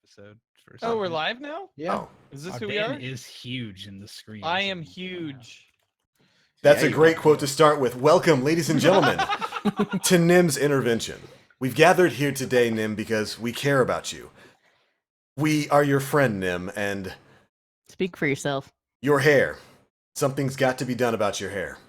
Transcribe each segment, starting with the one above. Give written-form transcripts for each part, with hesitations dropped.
episode. Oh, we're live now? Yeah. Oh, Is this Our who we Dan are? is huge in the screen. I so am he's coming out. huge. that's Yeah, a you great are. quote to start with. Welcome, ladies and gentlemen, to Nim's intervention. We've gathered here today, Nim, because we care about you. We are your friend, Nim, and Speak for yourself. your hair. Something's got to be done about your hair.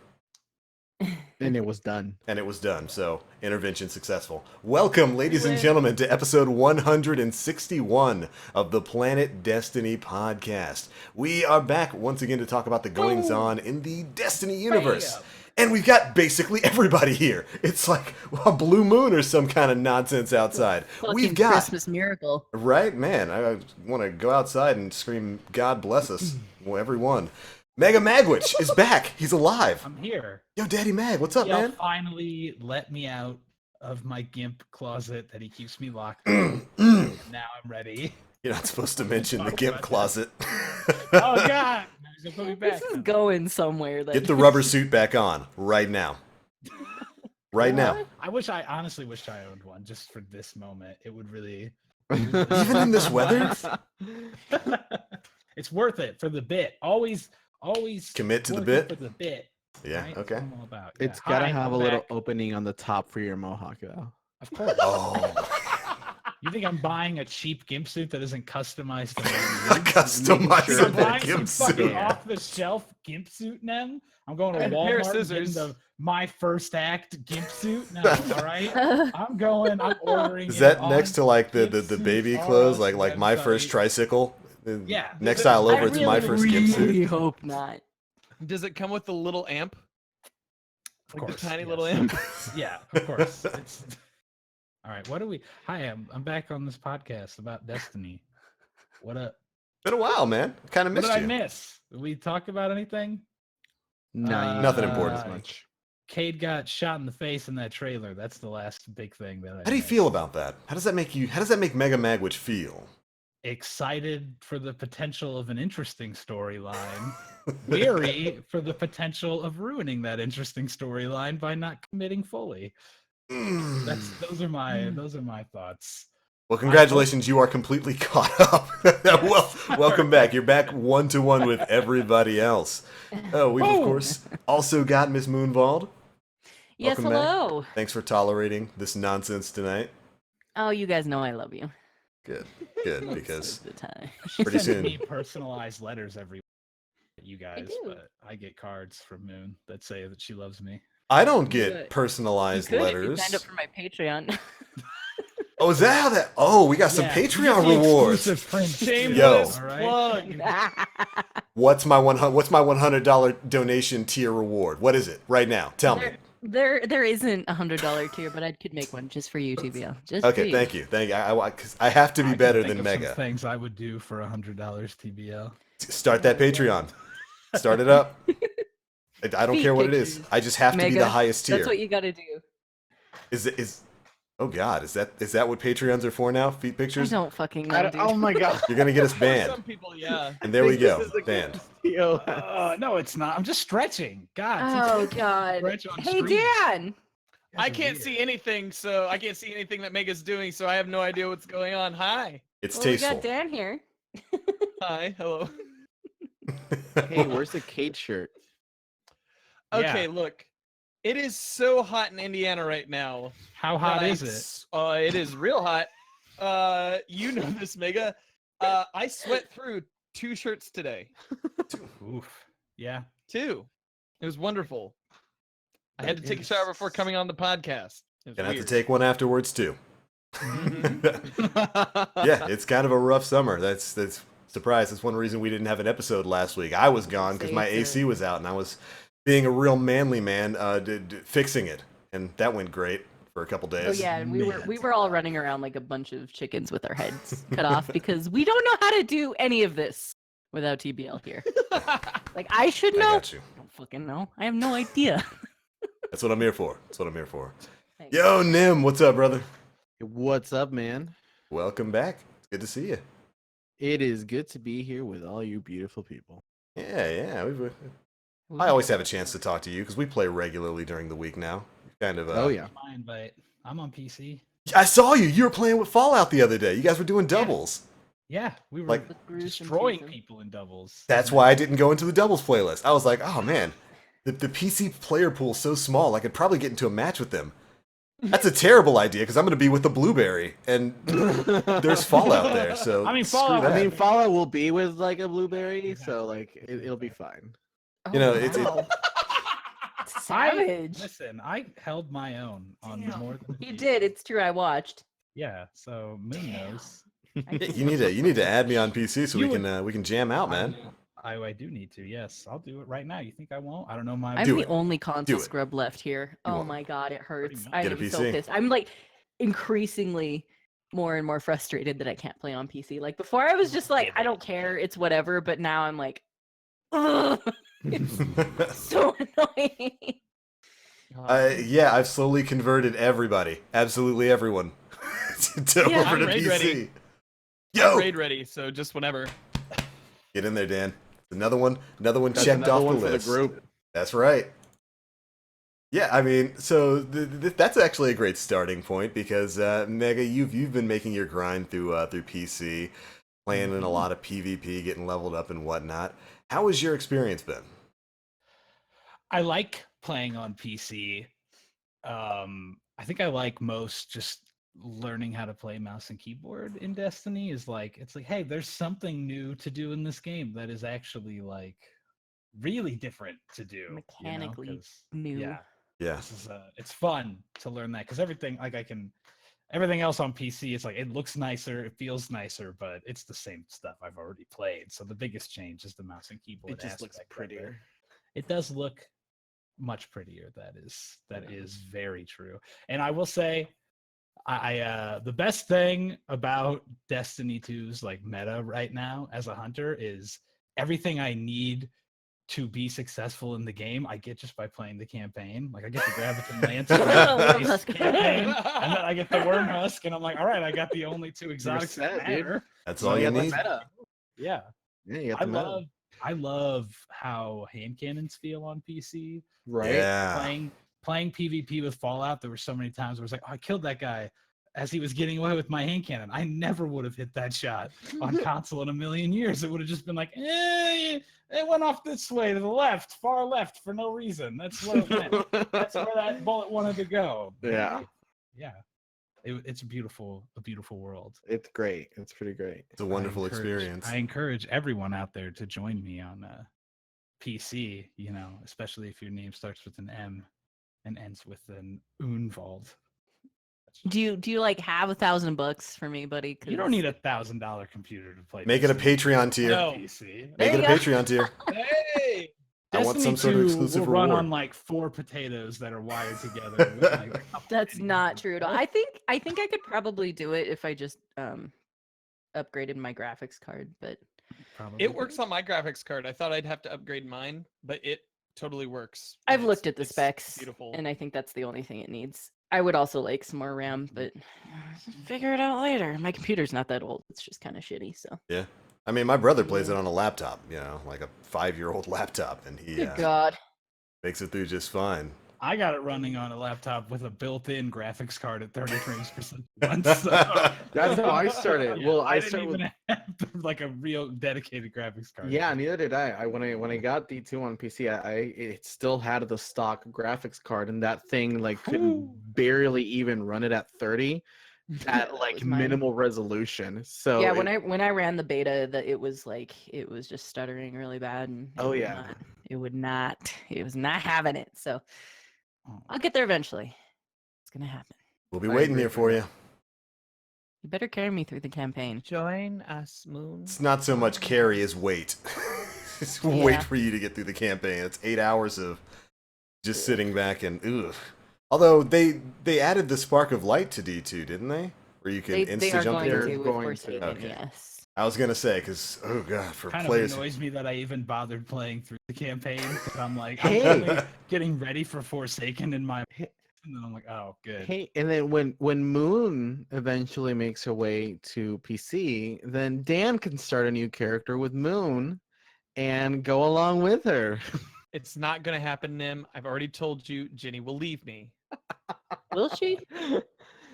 And it was done. And it was done, so intervention successful. Welcome, ladies and gentlemen, to episode 161 of the Planet Destiny podcast. We are back once again to talk about the goings-on in the Destiny universe. And we've got basically everybody here. It's like a blue moon or some kind of nonsense outside. We've Fucking got... Christmas miracle. Right, man. I want to go outside and scream, God bless us, everyone. Mega Magwitch is back. He's alive. I'm here. Yo, Daddy Mag, what's up, Y'all man? finally let me out of my GIMP closet that he keeps me locked in. And now I'm ready. You're not supposed to mention the GIMP closet. Oh, God. He's gonna put me back. This is going somewhere. Then. Get the rubber suit back on right now. Right now. I honestly wish I owned one just for this moment. It would really... Even in this weather? It's worth it for the bit. Always Commit to the working bit? for the bit. Yeah, right? That's okay. what I'm all about. It's Yeah. gotta Hi, have I'm a little back. opening on the top for your mohawk, though. Of course. Oh. You think I'm buying a cheap GIMP suit that isn't customized to my A needs? customizable I'm buying some GIMP fucking suit. off-the-shelf GIMP suit, then? I'm going to And a pair of Walmart and scissors. getting my first act GIMP suit. No, all right? I'm ordering Is it that on next to like the GIMP baby Suit clothes? RS Like my first website. tricycle? Yeah. Next aisle over, I it's my first GIMP suit. really hope not. Does it come with the little amp? Of Like course, the tiny yes. little amp? Yeah, of course. All right, what do we... Hi, I'm back on this podcast about Destiny. What up? Been a while, man. Kind of What missed did I you. miss? Did we talk about anything? No, Nothing not important. as much. Cade got shot in the face in that trailer. That's the last big thing that I How do you missed. feel about that? How does that make you? How does that make Mega Magwitch feel? Excited for the potential of an interesting storyline. Weary for the potential of ruining that interesting storyline by not committing fully. Those are my thoughts. Well, congratulations, you are completely caught up. Well, welcome back. You're back 1-to-1 with everybody else. Oh, we've of course also got Miss Moonvald. Yes, Welcome back. hello. Thanks for tolerating this nonsense tonight. Oh, you guys know I love you. Good, good, because Most of the time. pretty Send soon. me personalized letters every you guys, do. but I get cards from Moon that say that she loves me. I don't You get could. personalized You could if you letters. signed up for my Patreon. Oh, is that how that? Oh, we got some Yeah, you Patreon get the rewards. exclusive print, too, Shameless all right? plug. What's my $100 donation tier reward? What is it right now? Tell me. There isn't a $100 tier, but I could make one just for you, TBL. Just for Okay, you. thank you. Thank you. Because I have to be I can better think than of some Mega. things I would do for $100 TBL. Start that Patreon. Start it up. I don't Feet care what it is. pictures. I just have to be the Mega, highest tier. That's what you gotta do. Is oh God, is that what Patreons are for now? Feet I pictures? don't fucking know, dude. Oh my god. You're gonna get us For banned. some people, yeah. And there we go. This is a good Banned. deal. No, it's not. I'm just stretching. God. Oh sometimes god. stretch on Hey stream. Dan! I Guys are can't weird. see anything, so I can't see anything that Mega's doing, so I have no idea what's going on. Hi. It's Well, we tasteful. got Dan here. Hi. Hello. Hey, where's the Kate shirt? Okay, Yeah. look. It is so hot in Indiana right now. How hot that is it? It is real hot. You know this, Mega. I sweat through 2 shirts today. Oof. Yeah. 2. It was wonderful. I had to take a shower before coming on the podcast. It was Gonna have to weird. take one afterwards too. Mhm. Yeah, it's kind of a rough summer. That's surprise. That's one reason we didn't have an episode last week. I was gone because my AC was out, and I was being a real manly man, fixing it, and that went great for a couple days. Oh yeah, and we were all running around like a bunch of chickens with our heads cut off because we don't know how to do any of this without TBL here. Like I should I know. got you. I don't fucking know. I have no idea. That's what I'm here for. That's what I'm here for. Thanks. Yo, Nim, what's up, brother? What's up, man? Welcome back. It's good to see you. It is good to be here with all you beautiful people. Yeah. I always have a chance to talk to you because we play regularly during the week now. Kind of. Oh yeah. Mine, but I'm on PC. I saw you. You were playing with Fallout the other day. You guys were doing doubles. Yeah, we were Like- The gruesome destroying season. people in doubles. That's why I didn't go into the doubles playlist. I was like, oh man, the PC player pool is so small, I could probably get into a match with them. That's a terrible idea because I'm going to be with the Blueberry, and there's Fallout there. So I mean, screw Fallout- that. I mean, Fallout will be with like a blueberry, so like it'll be fine. You know, Oh, it's- wow. Savage. Listen, I held my own on Damn. more than You few. did. It's true. I watched. Yeah, so Moon knows. You need to add me on PC so You we can jam out, man. I do need to. Yes, I'll do it right now. You think I won't? I don't know my. I'm Do the it. only console it. scrub left here. You Oh won't. my god, it hurts. much. I Get a am so PC. pissed. I'm like increasingly more and more frustrated that I can't play on PC. Like before, I was just like, I don't care, it's whatever. But now I'm like, ugh, it's so annoying. Yeah, I've slowly converted everybody, absolutely everyone, to Yeah. over I'm to raid PC. ready. Yo, Raid ready, so just whenever. get in there, Dan. Another one That's checked another off one the for the list. group. That's right. Yeah, I mean, so that's actually a great starting point because Mega, you've been making your grind through PC, playing in a lot of PvP, getting leveled up and whatnot. How has your experience been? I like playing on PC. I think I like most just learning how to play mouse and keyboard in Destiny is like it's like, hey, there's something new to do in this game that is actually like really different to do. Mechanically 'cause, new. Yeah, Yeah, this is it's fun to learn that because everything like everything else on PC, it's like it looks nicer, it feels nicer, but it's the same stuff I've already played. So the biggest change is the mouse and keyboard. It just looks aspect of prettier. it does look much prettier. That is very true. And I will say, I the best thing about Destiny 2's like meta right now as a hunter is everything I need to be successful in the game I get just by playing the campaign. Like I get the Graviton Lance from the Worm base Husk. campaign, and then I get the Worm Husk, and I'm like, all right, I got the only two exotics that set, dude. matter. that's Oh, all you yeah, need. meta. Yeah. Yeah, you got I the meta. love how hand cannons feel on PC. Right? Yeah, Playing PvP with Fallout, there were so many times where it's like, oh, I killed that guy as he was getting away with my hand cannon. I never would have hit that shot on console in a million years. It would have just been like, it went off this way to the left, far left for no reason. That's where it went. That's where that bullet wanted to go. Yeah. Yeah. It's a beautiful world. It's great. It's pretty great. it's a wonderful I encourage- experience. I encourage everyone out there to join me on PC, especially if your name starts with an M and ends with an Unwald. Do you like have $1,000 for me, buddy? You don't need $1,000 computer to play. Make it a Destiny Patreon tier. No. PC. Make it a There you go. Patreon tier. Hey! I want Destiny some sort of 2 exclusive will run reward. on like 4 potatoes that are wired together. with, like, a couple That's pennies not in true it. at all. I think I could probably do it if I just upgraded my graphics card, but Probably It works on my graphics card. I thought I'd have to upgrade mine, but it totally works. I've and looked at the it's specs Beautiful. and I think that's the only thing it needs. I would also like some more RAM, but figure it out later. My computer's not that old. It's just kind of shitty, so. Yeah, I mean, my brother plays it on a laptop. Like a 5-year-old laptop, and he Good God. makes it through just fine. I got it running on a laptop with a built-in graphics card at 30 frames per second. So, That's how I started. yeah, Well, I didn't started with even have like a real dedicated graphics card. yeah, neither did I. When I got D2 on PC, it still had the stock graphics card, and that thing like couldn't barely even run it at 30 at That like was mine. minimal resolution. So Yeah, it- when I ran the beta, that it was just stuttering really bad, and Oh, yeah. it was not having it. So Oh. I'll get there eventually. It's gonna happen. We'll be I waiting agree here for for that. you. You better carry me through the campaign. Join us, Moon. It's not so much carry as wait. It's wait Yeah. for you to get through the campaign. It's 8 hours of just sitting back and ugh. Although they added the spark of light to D2, didn't they? Where you can They insta are jump going They're through. to with going to, Forsaken, okay. yes. I was gonna say because oh god, for Kind players. of annoys me that I even bothered playing through the campaign. 'Cause I'm like, Hey. I'm really getting ready for Forsaken in my, and then I'm like, oh, good. Hey, and then when Moon eventually makes her way to PC, then Dan can start a new character with Moon and go along with her. It's not gonna happen, Nim. I've already told you, Jenny will leave me. Will she?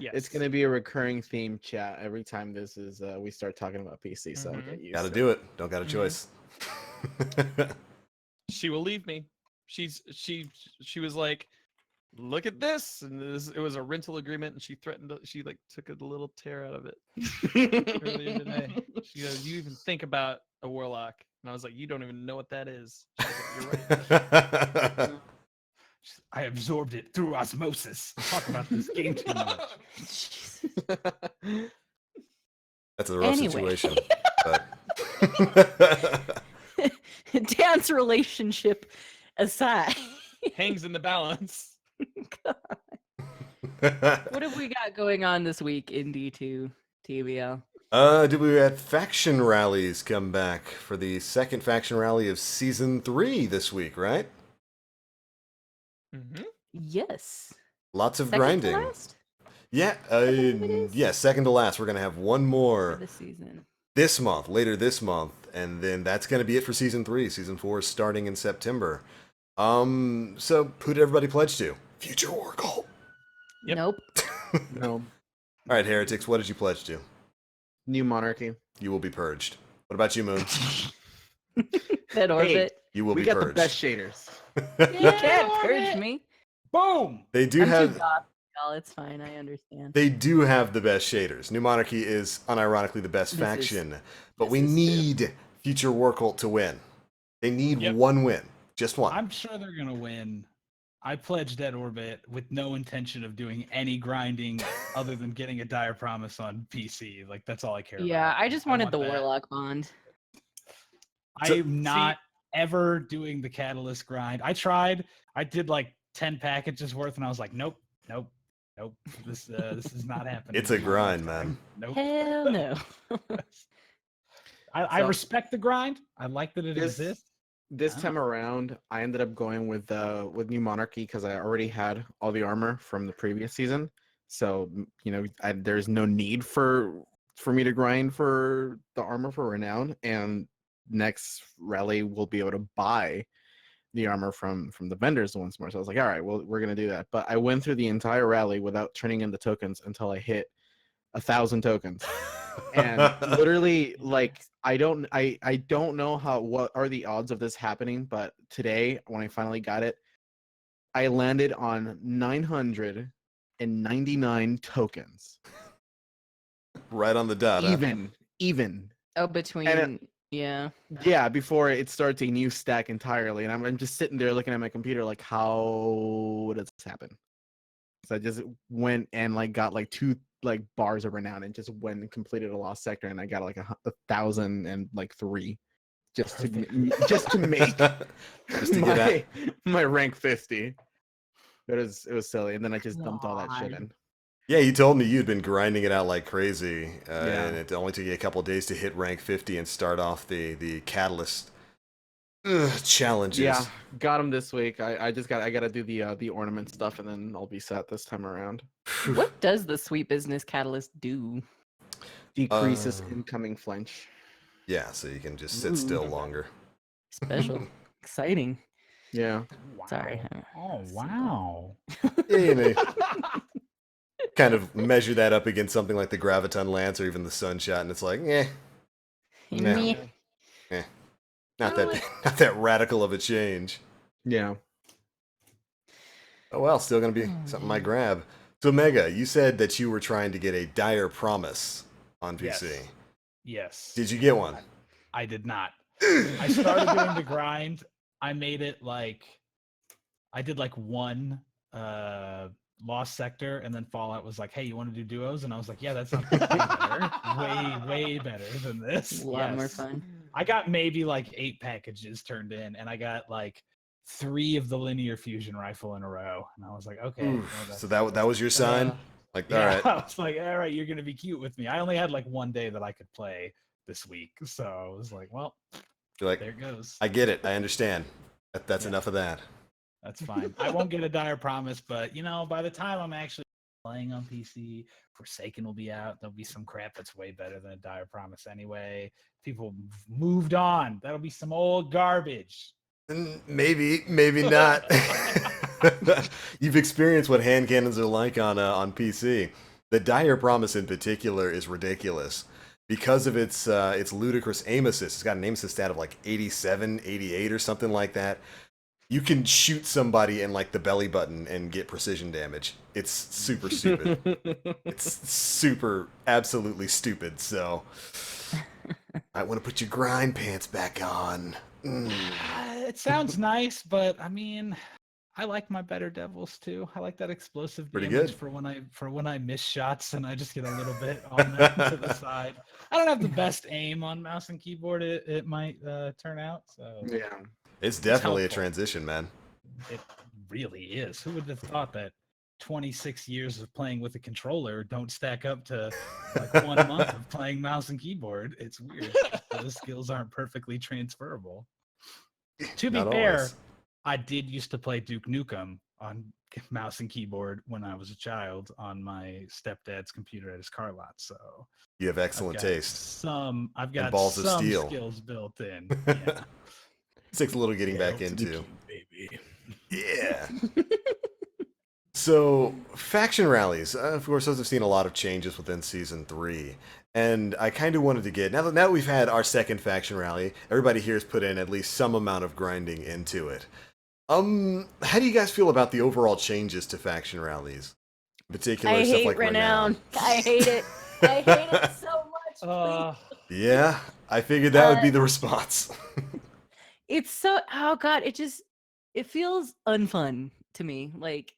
Yes. It's gonna be a recurring theme chat every time this is we start talking about PC. So I'll Mhm. get used Gotta to do it. Don't got a Mhm. choice. She will leave me. She was like, look at this, and it was a rental agreement, and she threatened. She like took a little tear out of it earlier today. She goes, "You even think about a warlock?" And I was like, "You don't even know what that is." She was like, "You're right." I absorbed it through osmosis. Talk about this game too much. Jesus. That's a rough Anyway. situation. But Dance relationship aside. Hangs in the balance. What have we got going on this week in D2 TBL? did we had faction rallies come back for the second faction rally of season 3 this week, right? Mm-hmm. Yes. Lots of Second to grinding. last Yeah, believe it is. yeah, second to last. We're gonna have one for more this season. this month, later this month, and then that's gonna be it for season 3. Season 4 is starting in September. So who did everybody pledge to? Future Oracle. Yep. Nope. No, All right, heretics, what did you pledge to? new monarchy. You will be purged. What about you, Moon? That orbit. You will We be got purged. the best shaders. You can't purge me. Boom! They do I'm too have goth, y'all. It's fine. I understand. they do have the best shaders. New Monarchy is unironically the best This is- faction, but this we is true. need Future Warcult to win. They need Yep. one win, just one. I'm sure they're gonna win. I pledged Dead Orbit with no intention of doing any grinding other than getting a dire promise on PC. Like that's all I care Yeah, about. I just wanted want the that. warlock bond. So- I'm not ever doing the catalyst grind. I tried. I did like 10 packages worth, and I was like, nope. This is not happening. It's a in my grind, lifetime. man. Nope. Hell no. I So- respect the grind. I like that it This- exists. This Ah. time around, I ended up going with new monarchy because I already had all the armor from the previous season. So there's no need for me to grind for the armor for renown. And next rally, we'll be able to buy the armor from the vendors once more. So I was like, all right, well, we're gonna do that. But I went through the entire rally without turning in the tokens until I hit 1,000 tokens. And literally, like, I don't know what are the odds of this happening, but today when I finally got it, I landed on 999 tokens. Right on the dot. Huh? Even. Oh, between yeah. Yeah, before it starts a new stack entirely, and I'm just sitting there looking at my computer like, how does this happen? So I just went and like got like 2 like bars of renown and just went and completed a lost sector, and I got like 1,003 just to make Just to get at. my rank 50. It was silly, and then I just dumped all that shit God. in. Yeah, you told me you'd been grinding it out like crazy, Yeah. and it only took you a couple of days to hit rank 50 and start off the catalyst challenges. Yeah, got him this week. I gotta do the ornament stuff, and then I'll be set this time around. What does the sweet business catalyst do? Decreases Uh, incoming flinch. Yeah, so you can just sit still longer. Special. Exciting. Yeah. Sorry. Oh wow. Yeah, you know, kind of measure that up against something like the Graviton Lance or even the Sunshot, and it's like, Meh. not that radical of a change. Yeah. Oh well, still gonna be something I grab. So Mega, you said that you were trying to get a dire promise on PC. Yes. Yes. Did you get one? I did not. I started doing the grind. I made it like I did like one lost sector, and then Fallout was like, hey, you want to do duos? And I was like, yeah, that sounds way better. Way better than this. A lot more Yes. fun. I got maybe like 8 packages turned in, and I got like 3 of the linear fusion rifle in a row. And I was like, okay. Oof. well, that's- So that was your sign? Like, yeah, all right. I was like, all right, you're gonna be cute with me. I only had like one day that I could play this week, so I was like, well, You're like, there it goes. I get it. I understand. That's Yeah. enough of that. That's fine. I won't get a dire promise, but by the time I'm actually playing on PC, Forsaken will be out. There'll be some crap that's way better than a dire promise anyway. People moved on. That'll be some old garbage. Maybe not. You've experienced what hand cannons are like on PC. The Dire Promise in particular is ridiculous because of its ludicrous aim assist. It's got an aim assist stat of like 87, 88 or something like that. You can shoot somebody in like the belly button and get precision damage. It's super stupid. It's super absolutely stupid. So I want to put your grind pants back on. It sounds nice, but I mean, I like my better devils too. I like that explosive Pretty damage good. for when I miss shots and I just get a little bit on that to the side. I don't have the best aim on mouse and keyboard. It might turn out. So Yeah. It's definitely a helpful. transition, man. It really is. Who would have thought that 26 years of playing with a controller don't stack up to like 1 month of playing mouse and keyboard? It's weird. Those skills aren't perfectly transferable. To be Not fair, always. I did used to play Duke Nukem on mouse and keyboard when I was a child on my stepdad's computer at his car lot. So You have excellent taste. I've got balls of some steel. skills built in. Yeah. Takes a little getting back Hail to the into. king, baby. Yeah. So, faction rallies. Of course, those have seen a lot of changes within Season 3. And I kind of wanted to get... Now that we've had our second faction rally, everybody here has put in at least some amount of grinding into it. How do you guys feel about the overall changes to faction rallies? In particular, I stuff hate like Renown. I hate it. I hate it so much. Please. Yeah, I figured that would be the response. It's so, oh god, it feels unfun to me. Like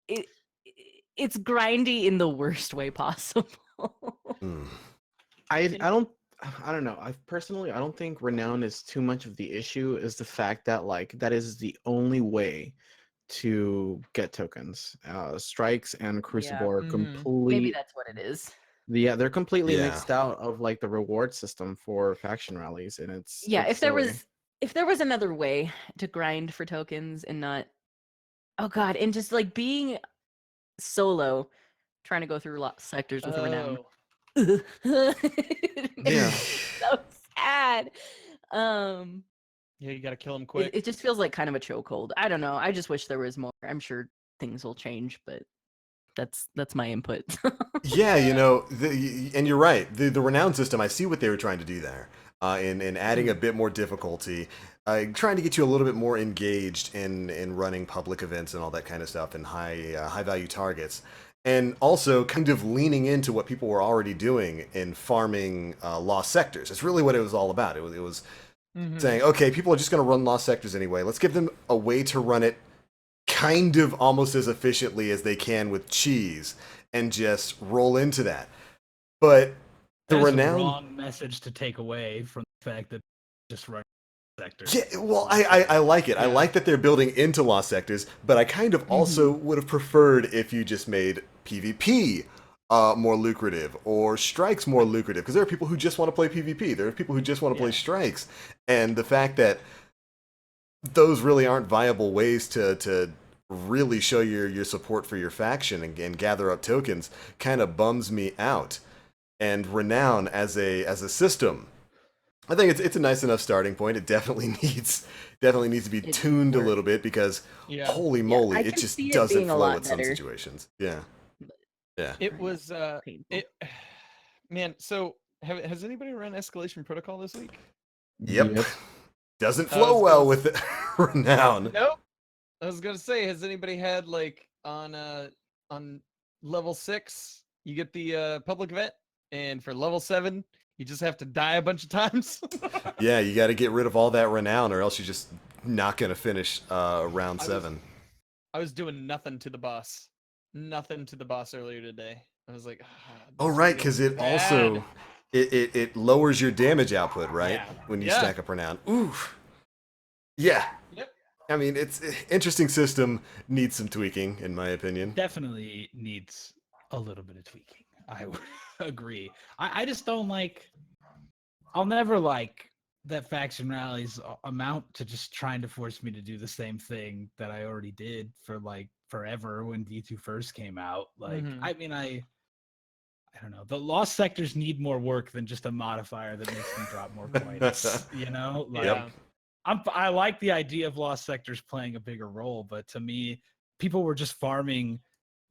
it's grindy in the worst way possible. I don't know. I personally I don't think renown is too much of the issue. Is the fact that like that is the only way to get tokens. Strikes and Crucible are Mhm. Maybe complete. that's what it is. Yeah, they're completely Yeah. mixed out of like the reward system for faction rallies, and it's Yeah, it's silly. if there was another way to grind for tokens and not, oh god, and just like being solo trying to go through sectors with a renown. It makes Yeah. me so sad. Yeah, you gotta kill him quick. It just feels like kind of a chokehold. I don't know. I just wish there was more. I'm sure things will change, but that's my input. Yeah, you know, and you're right. The renown system, I see what they were trying to do there, in adding a bit more difficulty, trying to get you a little bit more engaged in running public events and all that kind of stuff, and high value targets, and also kind of leaning into what people were already doing in farming lost sectors. It's really what it was all about. It was Mhm. saying, okay, people are just going to run lost sectors anyway. Let's give them a way to run it kind of almost as efficiently as they can with cheese and just roll into that. But the That is a renown... wrong message to take away from the fact that just run sectors. Yeah, well, I like it. I Yeah. like that they're building into lost sectors, but I kind of also would have preferred if you just made PvP more lucrative or strikes more lucrative, because there are people who just want to play PvP. There are people who just want to play strikes, and the fact that those really aren't viable ways to really show your support for your faction and gather up tokens kind of bums me out. And renown as a system, I think it's a nice enough starting point. It definitely needs to be It's tuned a work. little bit, because Yeah. holy Yeah, moly, I it can just see it doesn't being a flow lot in some better. situations. Yeah. Yeah. It was Painful. it man, so has anybody run Escalation Protocol this week? Yep. Doesn't I flow was well gonna with renown. Nope. I was gonna say, has anybody had like on level 6, you get the public event, and for level 7, you just have to die a bunch of times. Yeah, you got to get rid of all that renown, or else you're just not going to finish round 7. I was doing nothing to the boss. Nothing to the boss earlier today. I was like, Oh, this right, is because getting it bad. also it lowers your damage output, right? Yeah. When you Yeah. stack up renown. Oof. Yeah. Yep. I mean, it's interesting system, needs some tweaking, in my opinion. Definitely needs a little bit of tweaking. I would agree. I just don't like. I'll never like that faction rallies amount to just trying to force me to do the same thing that I already did for like forever when D2 first came out. Like, Mhm. I mean, I don't know. The lost sectors need more work than just a modifier that makes them drop more points. You know, like Yeah. I like the idea of lost sectors playing a bigger role, but to me, people were just farming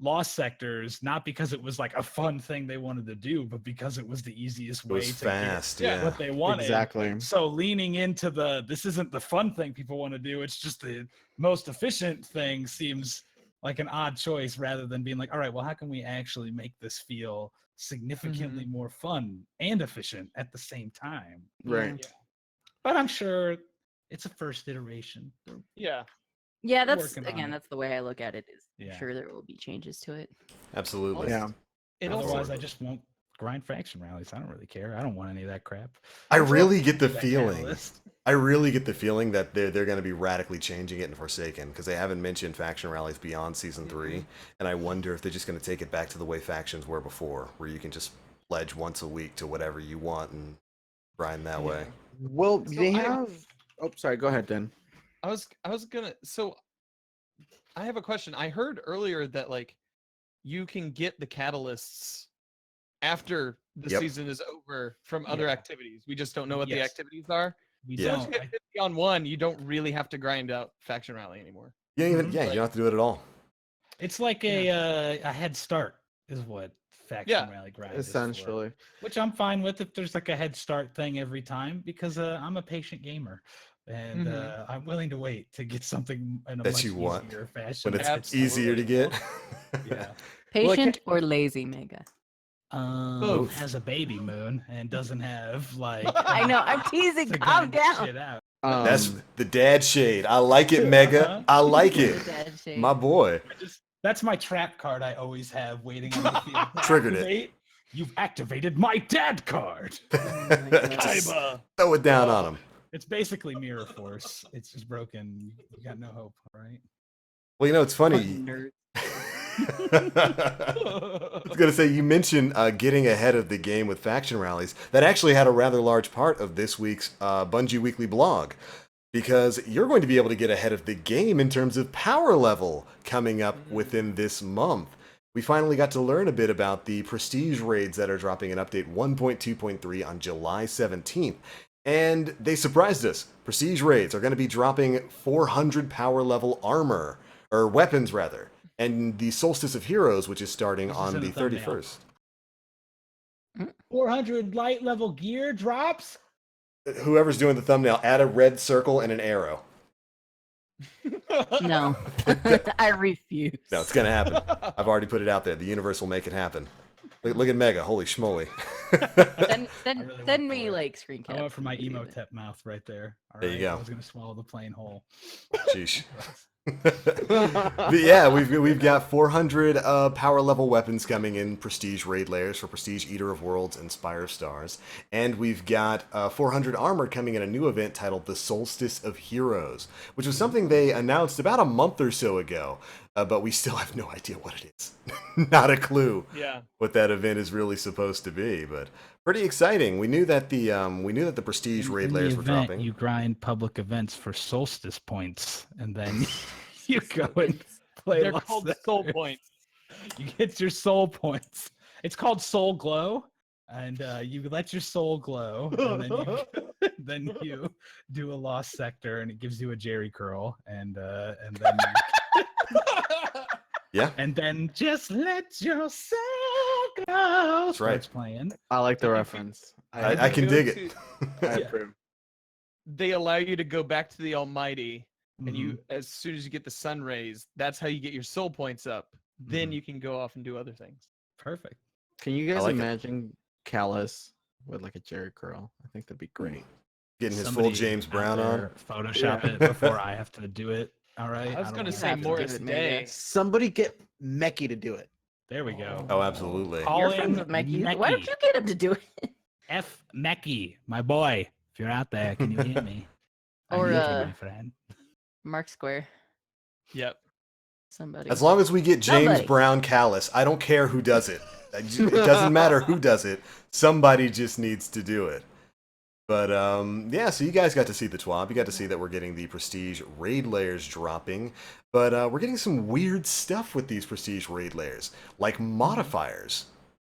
lost sectors, not because it was like a fun thing they wanted to do, but because it was the easiest It way was to fast. get Yeah. what they wanted. Exactly. So leaning into this isn't the fun thing people want to do, it's just the most efficient thing seems like an odd choice rather than being like, all right, well, how can we actually make this feel significantly more fun and efficient at the same time? Right. Yeah. But I'm sure it's a first iteration. Yeah. Yeah, They're that's working on again, it. that's the way I look at it. Is I'm Yeah. sure there will be changes to it. Absolutely. Yeah. It Otherwise, also I just won't grind faction rallies. I don't really care. I don't want any of that crap. I Control really get the that feeling. catalyst. I really get the feeling that they're going to be radically changing it in Forsaken because they haven't mentioned faction rallies beyond season 3, and I wonder if they're just going to take it back to the way factions were before, where you can just pledge once a week to whatever you want and grind that way. Well, So they I- have. Oh, sorry. Go ahead, Dan. I was gonna. So I have a question. I heard earlier that like you can get the catalysts after the Yep. season is over from other Yeah. activities. We just don't know what the Yes. activities are. We Yeah. Once you don't. get 50 on one, you don't really have to grind out faction rally anymore. You don't even, Mhm. yeah, you don't have to do it at all. It's like a head start is what faction Yeah. rally grind is for, Essentially. which I'm fine with if there's like a head start thing every time because I'm a patient gamer and I'm willing to wait to get something in a That much you want easier fashion. When it's that fits easier to totally get. well. Yeah. Patient or lazy, Mega? Both. Has a baby moon and doesn't have like I know. I'm teasing. to Calm grind down. shit out. That's the dad shade. I like it, Mega. I like it. Dad shade. My boy. That's my trap card I always have waiting on the field. to Triggered it. activate. You've activated my dad card. Just throw it down on him. It's basically Mirror Force. It's just broken. You got no hope, all right? Well, you know, it's funny. Nerd. I was going to say, you mentioned getting ahead of the game with faction rallies. That actually had a rather large part of this week's Bungie Weekly blog, because you're going to be able to get ahead of the game in terms of power level coming up within this month. We finally got to learn a bit about the prestige raids that are dropping in update 1.2.3 on July 17th. And they surprised us. Prestige raids are going to be dropping 400 power level armor, or weapons rather. And the Solstice of Heroes, which is starting This is on in the the thumbnail. 31st. 400 light level gear drops? Whoever's doing the thumbnail, add a red circle and an arrow. No, I refuse. No, it's going to happen. I've already put it out there. The universe will make it happen. Look at Mega. Holy schmoly. Send, really send went me for it. like screen I caps. went for my if you do that. Emotep mouth right there. All There you right? go. I was going to swallow the plain whole. Sheesh. But yeah, we've got 400 power level weapons coming in Prestige raid layers for Prestige Eater of Worlds and Spire of Stars, and we've got 400 armor coming in a new event titled the Solstice of Heroes, which was something they announced about a month or so ago, but we still have no idea what it is. Not a clue Yeah. what that event is really supposed to be, but pretty exciting. We knew that the Prestige raid In the layers were event, dropping. You grind public events for solstice points, and then you go and play. They're Lost called soul Sectors. points. You get your soul points. It's called Soul Glow, and you let your soul glow, and then then you do a lost sector, and it gives you a Jerry curl, and then Yeah, and then just let your soul go. That's right. Starts playing. I like the reference. I can Go dig it. I Yeah. approve. They allow you to go back to the Almighty, and Mm-hmm. you, as soon as you get the sun rays, that's how you get your soul points up. Then Mhm. you can go off and do other things. Perfect. Can you guys like it. imagine Callus with like a Jerry curl? I think that'd be great. Getting his Somebody full James out Brown on. there Photoshop Yeah. it before I have to do it. All right. I was don't gonna wanna say have to Morris do it. Day. Somebody get Mecky to do it. There we go. Oh, absolutely. You're Calling friends with Mecky. Why don't Mecky. you get him to do it? F. Mecky, my boy. If you're out there, can you hear me? I Or, need you, uh, my friend. Mark Square. Yep. Somebody. As long as we get James Somebody. Brown Callus, I don't care who does it. It doesn't matter who does it. Somebody just needs to do it. But yeah, so you guys got to see the TWAB. You got to see that we're getting the Prestige raid layers dropping. But we're getting some weird stuff with these Prestige raid layers, like modifiers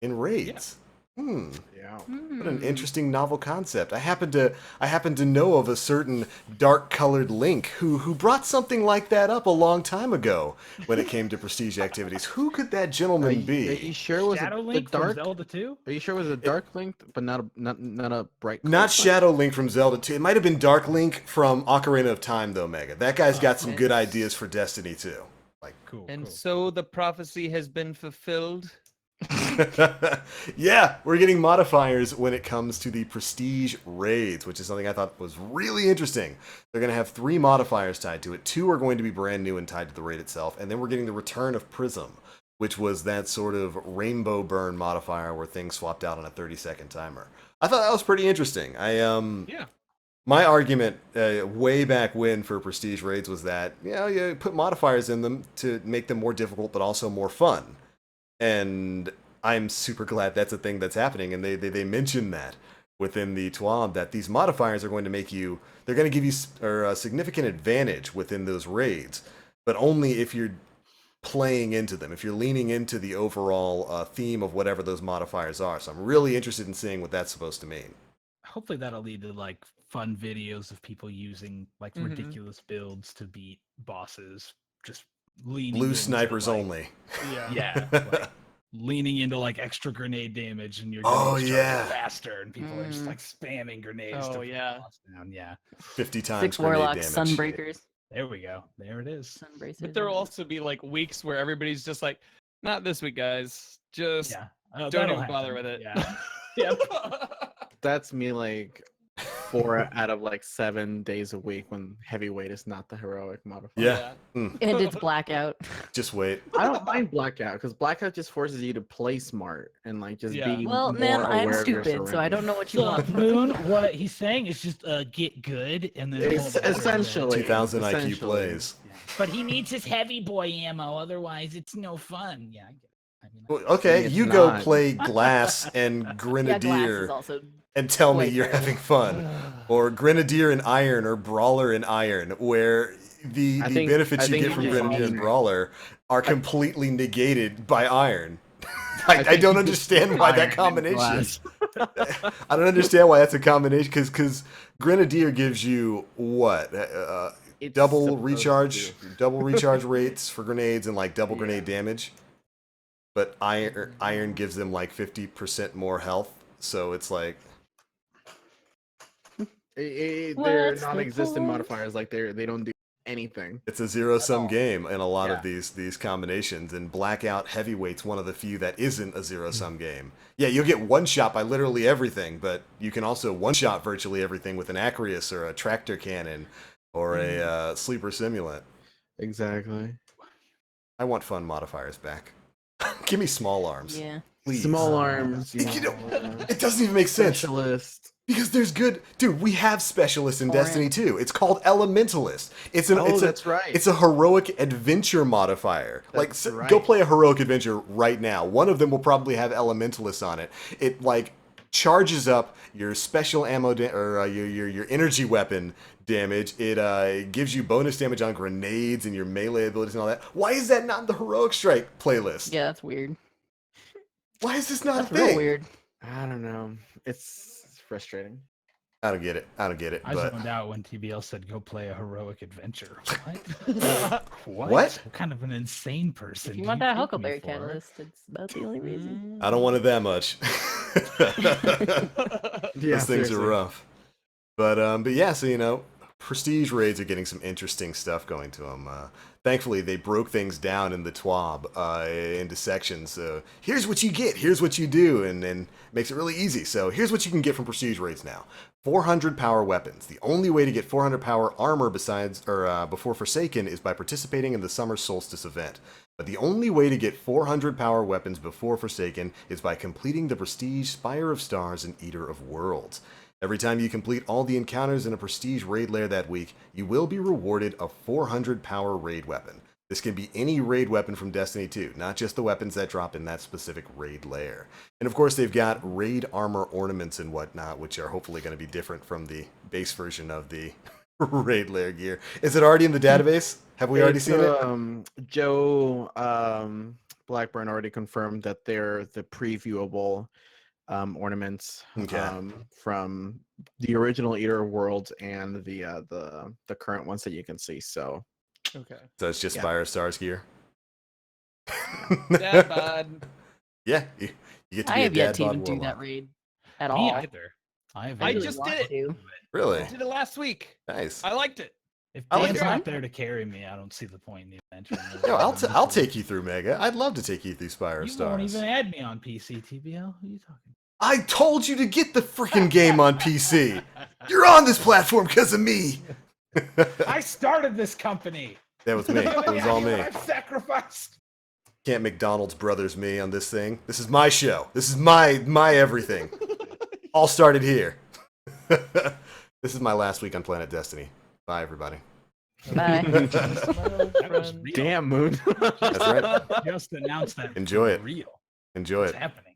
in raids. Yeah. What an interesting novel concept. I happen to know of a certain dark-colored Link who brought something like that up a long time ago when it came to prestige activities. Who could that gentleman Are you be? sure it was Shadow the Link from dark? Zelda 2? Are you sure it was a dark Link, but not a bright? Not colored Link? Shadow Link from Zelda 2. It might have been Dark Link from Ocarina of Time, though, Mega. That guy's got some good ideas for Destiny 2. Like, Cool. And cool. so the prophecy has been fulfilled. yeah, we're getting modifiers when it comes to the prestige raids, which is something I thought was really interesting. They're going to have 3 modifiers tied to it. 2 are going to be brand new and tied to the raid itself, and then we're getting the return of Prism, which was that sort of rainbow burn modifier where things swapped out on a 30-second timer. I thought that was pretty interesting. Yeah. My argument way back when for prestige raids was that, you put modifiers in them to make them more difficult but also more fun. And I'm super glad that's a thing that's happening, and they mentioned that within the TWAB, that these modifiers are going to make you, they're going to give you a significant advantage within those raids, but only if you're playing into them, if you're leaning into the overall theme of whatever those modifiers are. So I'm really interested in seeing what that's supposed to mean. Hopefully that'll lead to like fun videos of people using like ridiculous builds to beat bosses. Just leaning Blue into, snipers like, only. Yeah, like leaning into like extra grenade damage, and your Oh, grenades yeah. charge faster, and people are just like spamming grenades to Oh, put the yeah. boss down. Yeah, 50 times 6 grenade warlocks, damage. sunbreakers, there we go. There it is. sunbracers. But there will also be like weeks where everybody's just like, not this week, guys. Just Yeah, don't that'll even bother happen. with it. Yeah. Yep. That's me like 4 out of like 7 days a week when heavyweight is not the heroic modifier. Yeah. and it's blackout. Just wait. I don't mind blackout because blackout just forces you to play smart and like just Yeah. be Well, more man, I'm aware of your stupid, so I don't know what you So want. Moon, what he's saying is just get good and then It's pull the trigger. essentially 2000 IQ essentially. plays. Yeah. But he needs his heavy boy ammo, otherwise it's no fun. Yeah, I get it. I mean, Well, okay, It's you go not. play Glass and Yeah, glass Grenadier is also. and tell me way you're terrible. having fun. Or Grenadier and Iron or Brawler and Iron, where the I think- benefits I you think get you from just Grenadier and mean- Brawler are completely negated by Iron. I think don't you understand just why Iron that and combination. Glass. I don't understand why that's a combination, because Grenadier gives you what? It's Double supposed recharge, to. double recharge rates for grenades and like double Yeah. grenade damage. But iron gives them like 50% more health, so it's like They're What's the non-existent point? modifiers. Like they don't do anything. it's a zero-sum game in a lot Yeah. of these combinations. And Blackout Heavyweight's one of the few that isn't a zero-sum game. Yeah, you'll get one shot by literally everything, but you can also one shot virtually everything with an Acreus or a tractor cannon or a sleeper simulant. Exactly. I want fun modifiers back. Give me small arms. Yeah. Please. Small arms. You know, it doesn't even make sense. Specialist. Because there's good, dude. We have specialists in Torrent. Destiny 2. It's called Elementalist. It's an, Oh, it's that's a, right. It's a heroic adventure modifier. Like, That's go right. play a heroic adventure right now. One of them will probably have Elementalist on it. It like charges up your special ammo or your energy weapon damage. It gives you bonus damage on grenades and your melee abilities and all that. Why is that not in the heroic strike playlist? Yeah, that's weird. Why is this not That's a thing? real weird. I don't know. It's frustrating. I don't get it. I don't get it. I But zoned out when TBL said go play a heroic adventure. What? What? What? kind of an insane person? If you do want that take me Huckleberry for? catalyst, it's about the only reason. I don't want it that much. Yeah, Those things are seriously. rough. But yeah, so prestige raids are getting some interesting stuff going to them. Thankfully, they broke things down in the TWAB into sections. So here's what you get, here's what you do, and makes it really easy. So here's what you can get from prestige raids now: 400 power weapons. The only way to get 400 power armor before Forsaken is by participating in the Summer Solstice event. But the only way to get 400 power weapons before Forsaken is by completing the Prestige Spire of Stars and Eater of Worlds. Every time you complete all the encounters in a Prestige raid lair that week, you will be rewarded a 400 power raid weapon. This can be any raid weapon from Destiny 2, not just the weapons that drop in that specific raid lair. And of course, they've got raid armor ornaments and whatnot, which are hopefully going to be different from the base version of the raid lair gear. Is it already in the database? Have we already seen it? Joe Blackburn already confirmed that they're the previewable ornaments Okay. from the original Eater of Worlds and the current ones that you can see. So Okay. So it's just Yeah. Spire Stars gear. Dad bod. Yeah, you get to I be a have yet dad to bod even do that warlock. raid at Me all. either. I I really just want did it. to. Really? I did it last week. Nice. I liked it. If I like Dan's it. not there to carry me, I don't see the point in adventuring. Yo, I'll take you through Mega. I'd love to take you through Spire You Stars. won't even add me on PC, TBL. Who are you talking? I told you to get the freaking game on PC. You're on this platform because of me. I started this company. That was me. It was all me. I've sacrificed. Can't McDonald's brothers me on this thing. This is my show. This is my everything. All started here. This is my last week on Planet Destiny. Bye, everybody. Bye. That was real. damn, Moon. That's right. Just announced that. Enjoy for it. Real. Enjoy What's it. happening?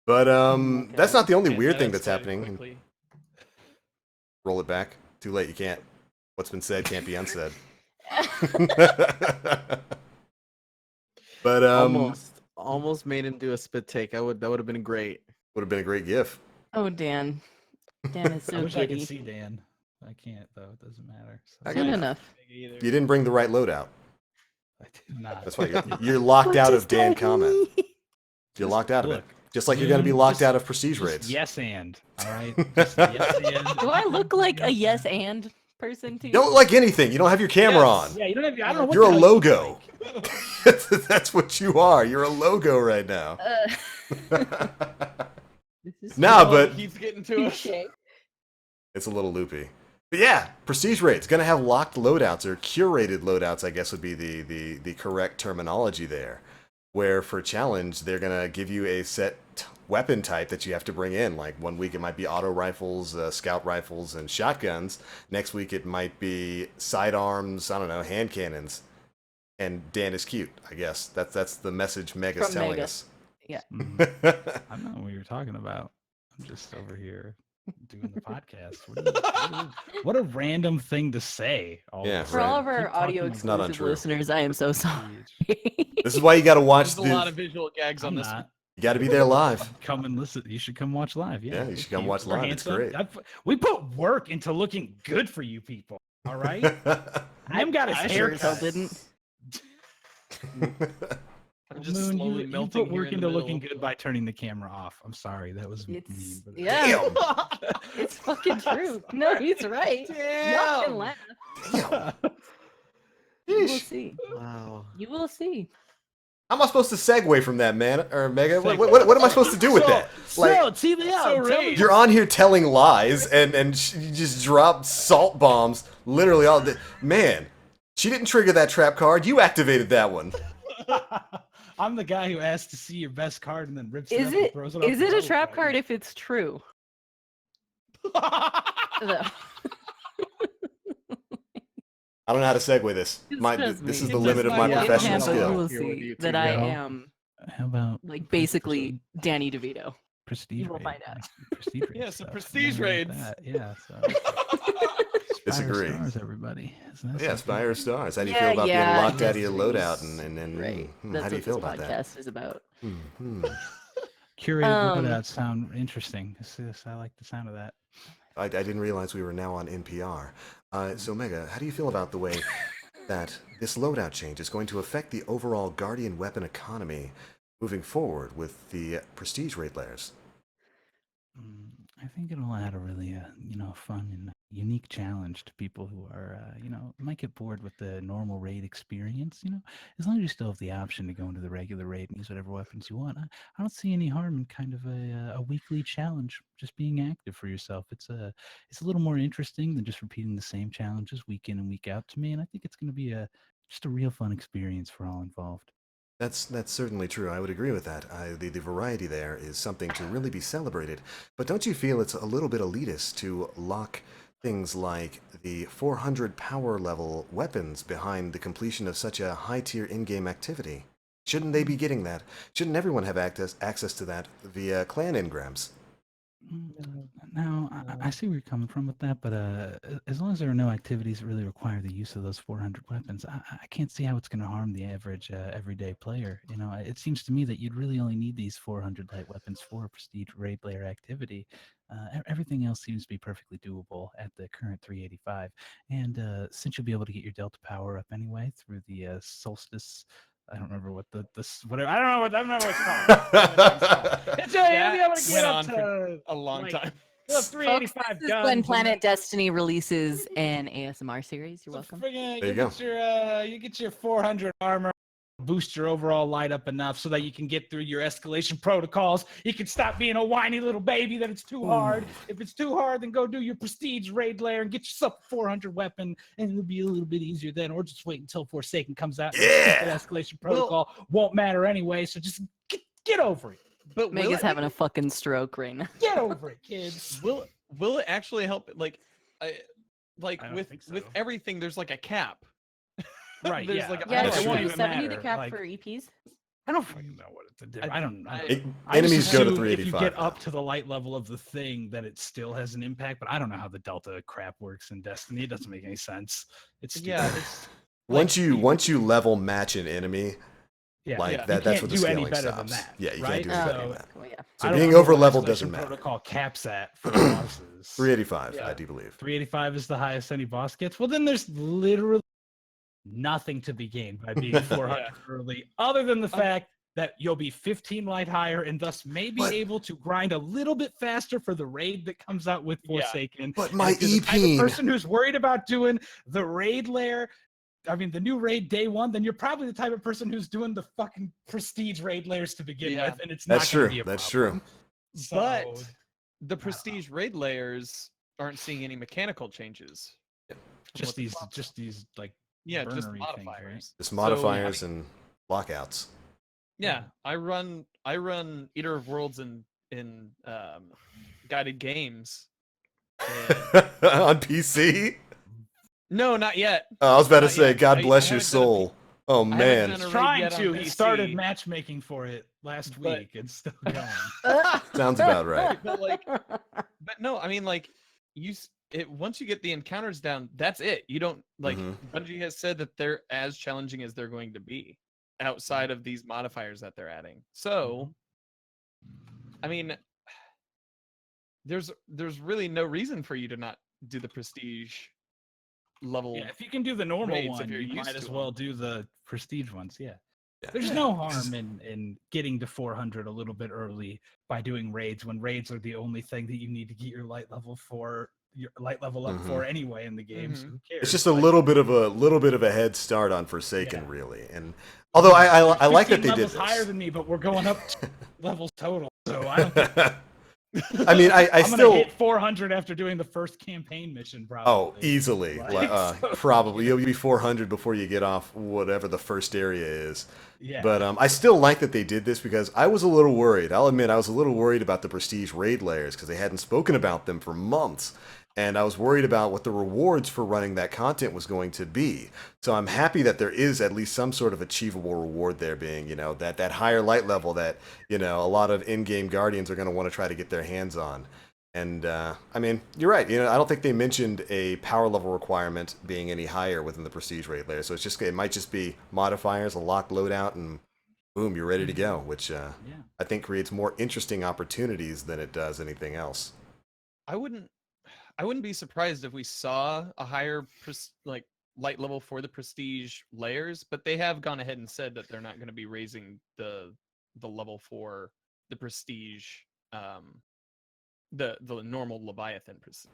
But Okay. that's not the only Get weird that thing that's unsaid happening. quickly. Roll it back. Too late. You can't. What's been said can't be unsaid. But almost made him do a spit take. That would have been great. would have been a great gif. Oh, Dan. Dan is I so wish I could giddy. see Dan. I can't though. It doesn't matter. So I Good got it. enough. You didn't bring the right loadout. I did not. That's why you're locked out of Dan comment. You're Just locked out of it. look, Just like you're going to be locked just- out of prestige Just raids. yes and. All right. Just yes and. Do I look like a yes and person to You you? don't look like anything. You don't have your camera Yes. on. Yeah, you don't have. I don't know what You're the a hell you look logo. like. That's what you are. You're a logo right now. This is Nah, Oh, but he's getting to us. touche. it's a little loopy. But yeah, prestige raids gonna have locked loadouts or curated loadouts, I guess would be the correct terminology there. Where for challenge, they're gonna give you a set weapon type that you have to bring in. Like 1 week it might be auto rifles, scout rifles, and shotguns. Next week it might be sidearms, I don't know, hand cannons. And Dan is cute, I guess. That's the message Mega's From telling Mega. us. Mhm. I don't know what you're talking about. I'm just over here doing the podcast. What a random thing to say. All Yeah, of a For all sudden. of our Keep audio talking It's not exclusive untrue. listeners, I am so sorry. This is why you gotta watch There's a lot the. of visual gags on I'm this. not. You gotta be there live. Come and listen. You should come watch live. Yeah, Yeah, you we're should come cute, watch we're live. It's handsome. great. We put work into looking good for you people. All right. I've got a I sure as hell haircut. didn't. I'm just Moon, slowly you melting put here work in the into looking middle. good by turning the camera off. I'm sorry, that was mean. It's But yeah, it's fucking true. No, he's right. Y'all can Damn. laugh. Damn. You will Yeesh. see. Wow. You will see. How am I supposed to segue from that, man? Or Mega? What am I supposed to do with that? Like, see the So rage. you're on here telling lies, and you just drop salt bombs literally all the. Man, she didn't trigger that trap card. You activated that one. I'm the guy who asked to see your best card and then rips Is it up and it throws it off is the it a rope, trap right? card if it's true? Though. I don't know how to segue this. Just My, trust this me. is the It's limit just of my my professional example. skill. You will Here with see you that two I go. am How about like basically Danny DeVito. prestige? you will raid? find out. Prestige raid Yeah, some stuff. prestige Nothing raids. like that. Yeah. So. Disagree. Spire Stars, everybody. Isn't that Yeah, something? Spire Stars. How do you Yeah, feel about yeah, being locked out of yes, your it loadout? is. And Right. how do you feel about this that? podcast is about. Curated Um, loadouts sound interesting. I like the sound of that. I didn't realize we were now on NPR. So, Mega, how do you feel about the way that this loadout change is going to affect the overall Guardian weapon economy moving forward with the prestige rate layers? I think it'll add a really, fun and unique challenge to people who are, might get bored with the normal raid experience. As long as you still have the option to go into the regular raid and use whatever weapons you want, I don't see any harm in kind of a weekly challenge, just being active for yourself. It's a little more interesting than just repeating the same challenges week in and week out to me, and I think it's going to be just a real fun experience for all involved. That's certainly true. I would agree with that. The variety there is something to really be celebrated. But don't you feel it's a little bit elitist to lock things like the 400 power level weapons behind the completion of such a high-tier in-game activity? Shouldn't they be getting that? Shouldn't everyone have access to that via clan engrams? No, I see where you're coming from with that, but as long as there are no activities that really require the use of those 400 weapons, I can't see how it's going to harm the average everyday player. You know, it seems to me that you'd really only need these 400 light weapons for a prestige raid layer activity. Everything else seems to be perfectly doable at the current 385, and since you'll be able to get your Delta power up anyway through the solstice. I don't remember what whatever. I don't remember what it's called. It's you'll be able to get went up on to for a long like, time. You'll have Folks, 385 this is guns. when and Planet then Destiny releases an ASMR series. You're welcome. friggin' There you go. you get your 400 armor, boost your overall light up enough so that you can get through your escalation protocols. You can stop being a whiny little baby that it's too hard. If it's too hard, then go do your prestige raid layer and get yourself a 400 weapon, and it'll be a little bit easier then. Or just wait until Forsaken comes out. And Yeah. the escalation protocol won't matter anyway. So just get over it. But will Mega's it, having a fucking stroke right now. Get over it, kids. will it actually help? Like, I don't with think so. with everything, there's like a cap. Right, There's yeah. like a Yeah, It it's won't even 270 the matter, cap like- for EPs. I don't fucking know what it's a I don't. I- It- I just enemies go to assume 385. If you get now. up to the light level of the thing, that it still has an impact. But I don't know how the Delta crap works in Destiny. It doesn't make any sense. It's stupid. Yeah, it's Once you level match an enemy, yeah. like Yeah. that, You that's can't what the do scaling any better stops. than that. Yeah, you right? can't do any better So, than that. Well, yeah. So I don't being know over what level escalation doesn't matter. Protocol caps at for the bosses. 385, Yeah. I do believe. 385 is the highest any boss gets. Well, then there's literally nothing to be gained by being 400 early, other than the fact that you'll be 15 light higher and thus may be But- able to grind a little bit faster for the raid that comes out with Yeah. Forsaken. But And my if you're the type of EP. person who's worried about doing the raid layer, I mean, the new raid day one, then you're probably the type of person who's doing the fucking prestige raid layers to begin Yeah. with, and it's That's not going to true. be a That's problem. true. So, But the prestige raid layers aren't seeing any mechanical changes. just these like Yeah, just burnery things, right? modifiers. Just So, modifiers and lockouts. Yeah, I run Eater of Worlds in guided games. And- On PC? no, not yet. I was about to Not say, yet. God I bless your haven't done a soul. Oh haven't man. done a raid Trying yet on to. He started PC. matchmaking for it last But- week and still going. Sounds about right. But like, but no, I mean like once you get the encounters down, that's it. You don't like Mhm. Bungie has said that they're as challenging as they're going to be outside of these modifiers that they're adding. So, I mean, there's really no reason for you to not do the prestige level. Yeah, if you can do the normal raids if one, you're you used might as to well do the prestige ones. Yeah. Yeah. There's no harm in getting to 400 a little bit early by doing raids when raids are the only thing that you need to get your light level up for anyway in the game. So who cares? It's just a Like, little bit of a head start on Forsaken, really. And although I like that 15 they did levels this. higher than me, but we're going up 2 levels total. So I don't think I mean, I I'm still. gonna hit 400 after doing the first campaign mission, probably. Oh, easily. Like, so- Probably. You'll be 400 before you get off whatever the first area is. Yeah. But I still like that they did this because I was a little worried. I'll admit I was a little worried about the prestige raid layers because they hadn't spoken about them for months. And I was worried about what the rewards for running that content was going to be. So I'm happy that there is at least some sort of achievable reward there being, that higher light level that, a lot of in-game guardians are going to want to try to get their hands on. And, I mean, you're right. I don't think they mentioned a power level requirement being any higher within the prestige raid layer. So it might just be modifiers, a locked loadout, and boom, you're ready to go, which I think creates more interesting opportunities than it does anything else. I wouldn't be surprised if we saw a higher light level for the prestige layers, but they have gone ahead and said that they're not going to be raising the level for the prestige the normal Leviathan prestige.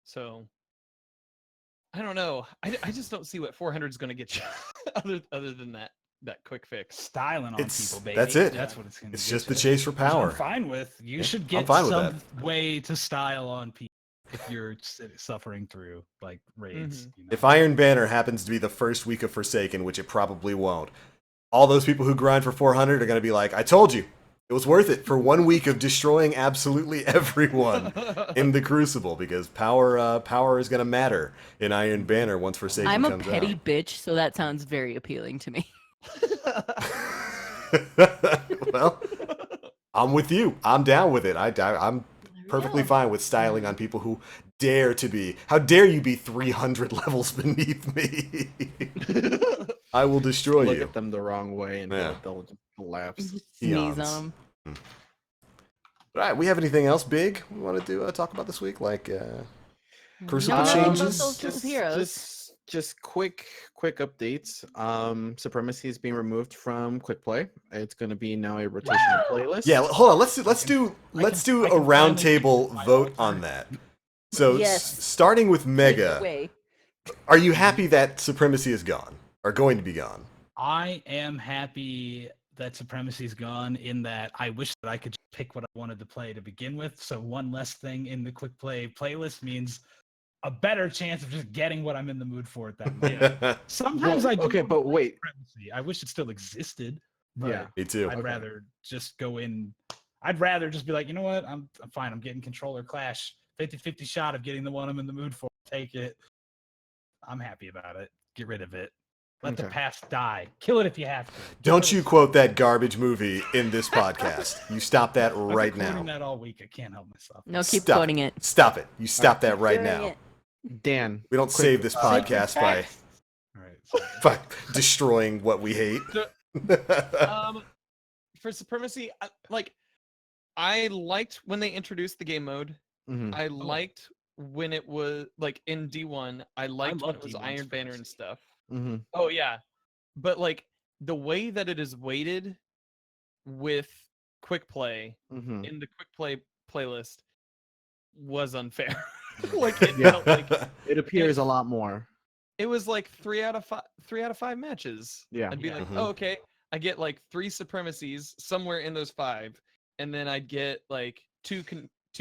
So I don't know. I just don't see what 400 is going to get you other than that quick fix. Styling on people, baby. That's it. That's what it's going to be. It's just the chase for I'm power. fine with. You should I'm get fine with some way to style on people if you're suffering through like raids. If Iron Banner happens to be the first week of Forsaken, which it probably won't, all those people who grind for 400 are going to be like, I told you, it was worth it for 1 week of destroying absolutely everyone in the Crucible, because power is going to matter in Iron Banner once Forsaken I'm a comes petty out. bitch, so that sounds very appealing to me. Well, I'm with you. I'm down with it. I'm perfectly Yeah. fine with styling on people who dare to be. How dare you be 300 levels beneath me? I will destroy Look you. at them the wrong way and Yeah. they'll just collapse. Sneeze Eons. on 'em. All right, we have anything else big we wanted to talk about this week? Like Crucible No, nothing about changes? those heroes. Just quick updates. Supremacy is being removed from quick play. It's going to be now a rotational playlist. Yeah, hold on. Let's do I a can finally roundtable get my vote altar. on that. So Yes. starting with Take it Mega, away. are you happy that Supremacy is gone or going to be gone? I am happy that Supremacy's gone in that I wish that I could just pick what I wanted to play to begin with. So one less thing in the quick play playlist means a better chance of just getting what I'm in the mood for at that moment. Sometimes I do okay, wanna but play wait. Supremacy. I wish it still existed, but Yeah. Me too. I'd Okay. rather just go in. I'd rather just be like, you know what? I'm fine. I'm getting Controller Clash. 50-50 shot of getting the one I'm in the mood for. Take it. I'm happy about it. Get rid of it. Let the Okay. past die. Kill it if you have to. Don't you quote that garbage movie in this podcast. You stop that I've been right quoting now. that all week. I can't help myself. No, keep Stop quoting it. Stop it. You stop that right Doing now. it. Dan, We don't quick, save this Sacred podcast by text. All right. Sorry. destroying what we hate. For Supremacy, I liked when they introduced the game mode. Mhm. I liked when it was like in D1. I liked when love it was D1 Iron Banner and Supremacy. stuff. Mhm. Oh yeah, but like the way that it is weighted with quick play Mhm. in the quick play playlist was unfair. Like it Yeah. felt like It appears a lot more. it was like 3 out of 5 matches. Yeah. I'd be Yeah. like, Mhm. oh, okay, I get like 3 supremacies somewhere in those 5, and then I'd get like two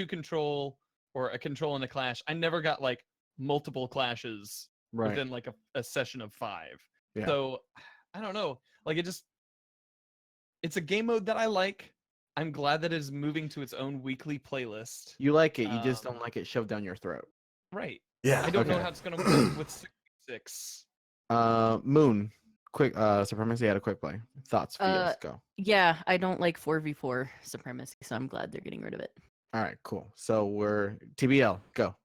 control or a control and a clash. I never got like multiple clashes Right. within like a session of 5. Yeah. So I don't know. Like it's a game mode that I like. I'm glad that it is moving to its own weekly playlist. You like it, you just Um, don't like it shoved down your throat. Right. Yeah. I don't know Okay. how it's gonna work with 6. Moon, quick Supremacy had a quick play. Thoughts, feels, go. Yeah, I don't like 4v4 supremacy, so I'm glad they're getting rid of it. All right, cool. So we're TBL, go.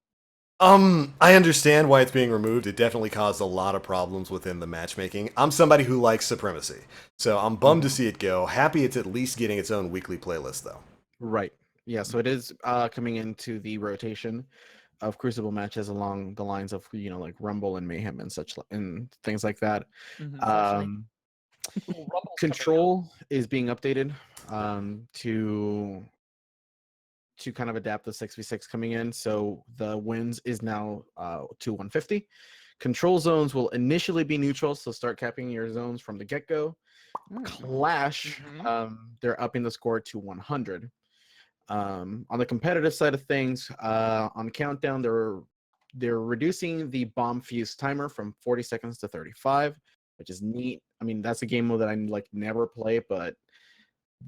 I understand why it's being removed. It definitely caused a lot of problems within the matchmaking. I'm somebody who likes Supremacy, so I'm bummed to see it go. Happy it's at least getting its own weekly playlist, though. Right. Yeah, so it is coming into the rotation of Crucible matches along the lines of, you know, like Rumble and Mayhem and such and things like that. Mhm. Um Ooh, Rumble's coming out. Control is being updated to kind of adapt the 6v6 coming in. So the wins is now to 150. Control zones will initially be neutral, so start capping your zones from the get-go. Clash, they're upping the score to 100. On the competitive side of things, on Countdown, they're reducing the bomb fuse timer from 40 seconds to 35, which is neat. I mean, that's a game mode that I like never play, but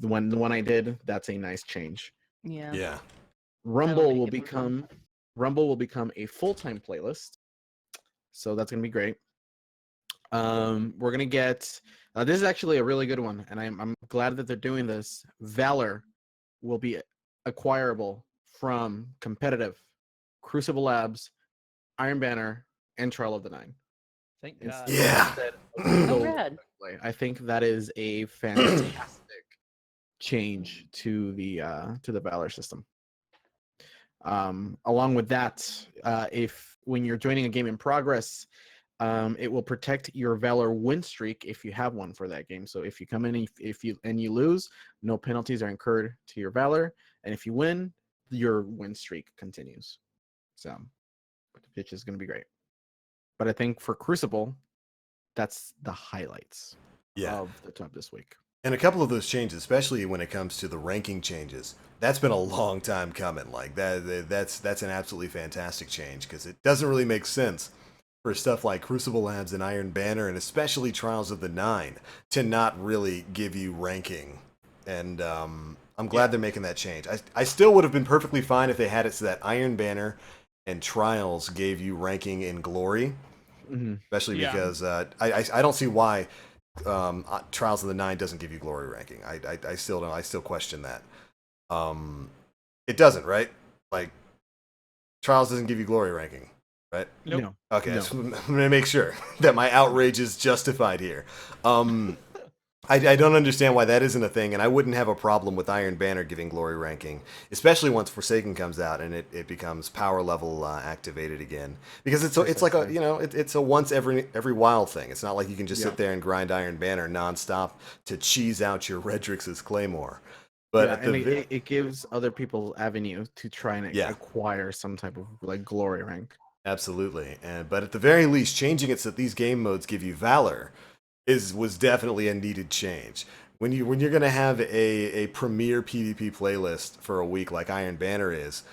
when I did, that's a nice change. Yeah. Yeah. Rumble will make it more become a full-time playlist, so that's gonna be great. We're gonna get this is actually a really good one, and I'm glad that they're doing this. Valor will be acquirable from competitive, Crucible Labs, Iron Banner, and Trial of the Nine. Thank God. Yeah. Instead of Oh, solo rad. play. I think that is a fantastic change to the Valor system. Along with that, if when you're joining a game in progress, it will protect your Valor win streak if you have one for that game. So if you come in if you lose, no penalties are incurred to your Valor, and if you win, your win streak continues. So, which is going to be great. But I think for Crucible, that's the highlights of the top this week. And a couple of those changes, especially when it comes to the ranking changes, that's been a long time coming. Like that's an absolutely fantastic change because it doesn't really make sense for stuff like Crucible Labs and Iron Banner, and especially Trials of the Nine, to not really give you ranking. And I'm glad they're making that change. I still would have been perfectly fine if they had it so that Iron Banner and Trials gave you ranking in glory, especially because I don't see why Trials of the Nine doesn't give you glory ranking. I still don't. I still question that. It doesn't, right? like Trials doesn't give you glory ranking, right? Nope. No. Okay, No. I'm gonna make sure that my outrage is justified here. I don't understand why that isn't a thing, and I wouldn't have a problem with Iron Banner giving glory ranking, especially once Forsaken comes out and it becomes power level activated again. Because it's like a it's a once every while thing. It's not like you can just sit there and grind Iron Banner nonstop to cheese out your Redrix's Claymore. But yeah, at and the it gives other people avenue to try and Yeah. acquire some type of like glory rank. Absolutely, but at the very least, changing it so that these game modes give you Valor was definitely a needed change. When you're gonna have a premier PvP playlist for a week like Iron Banner is,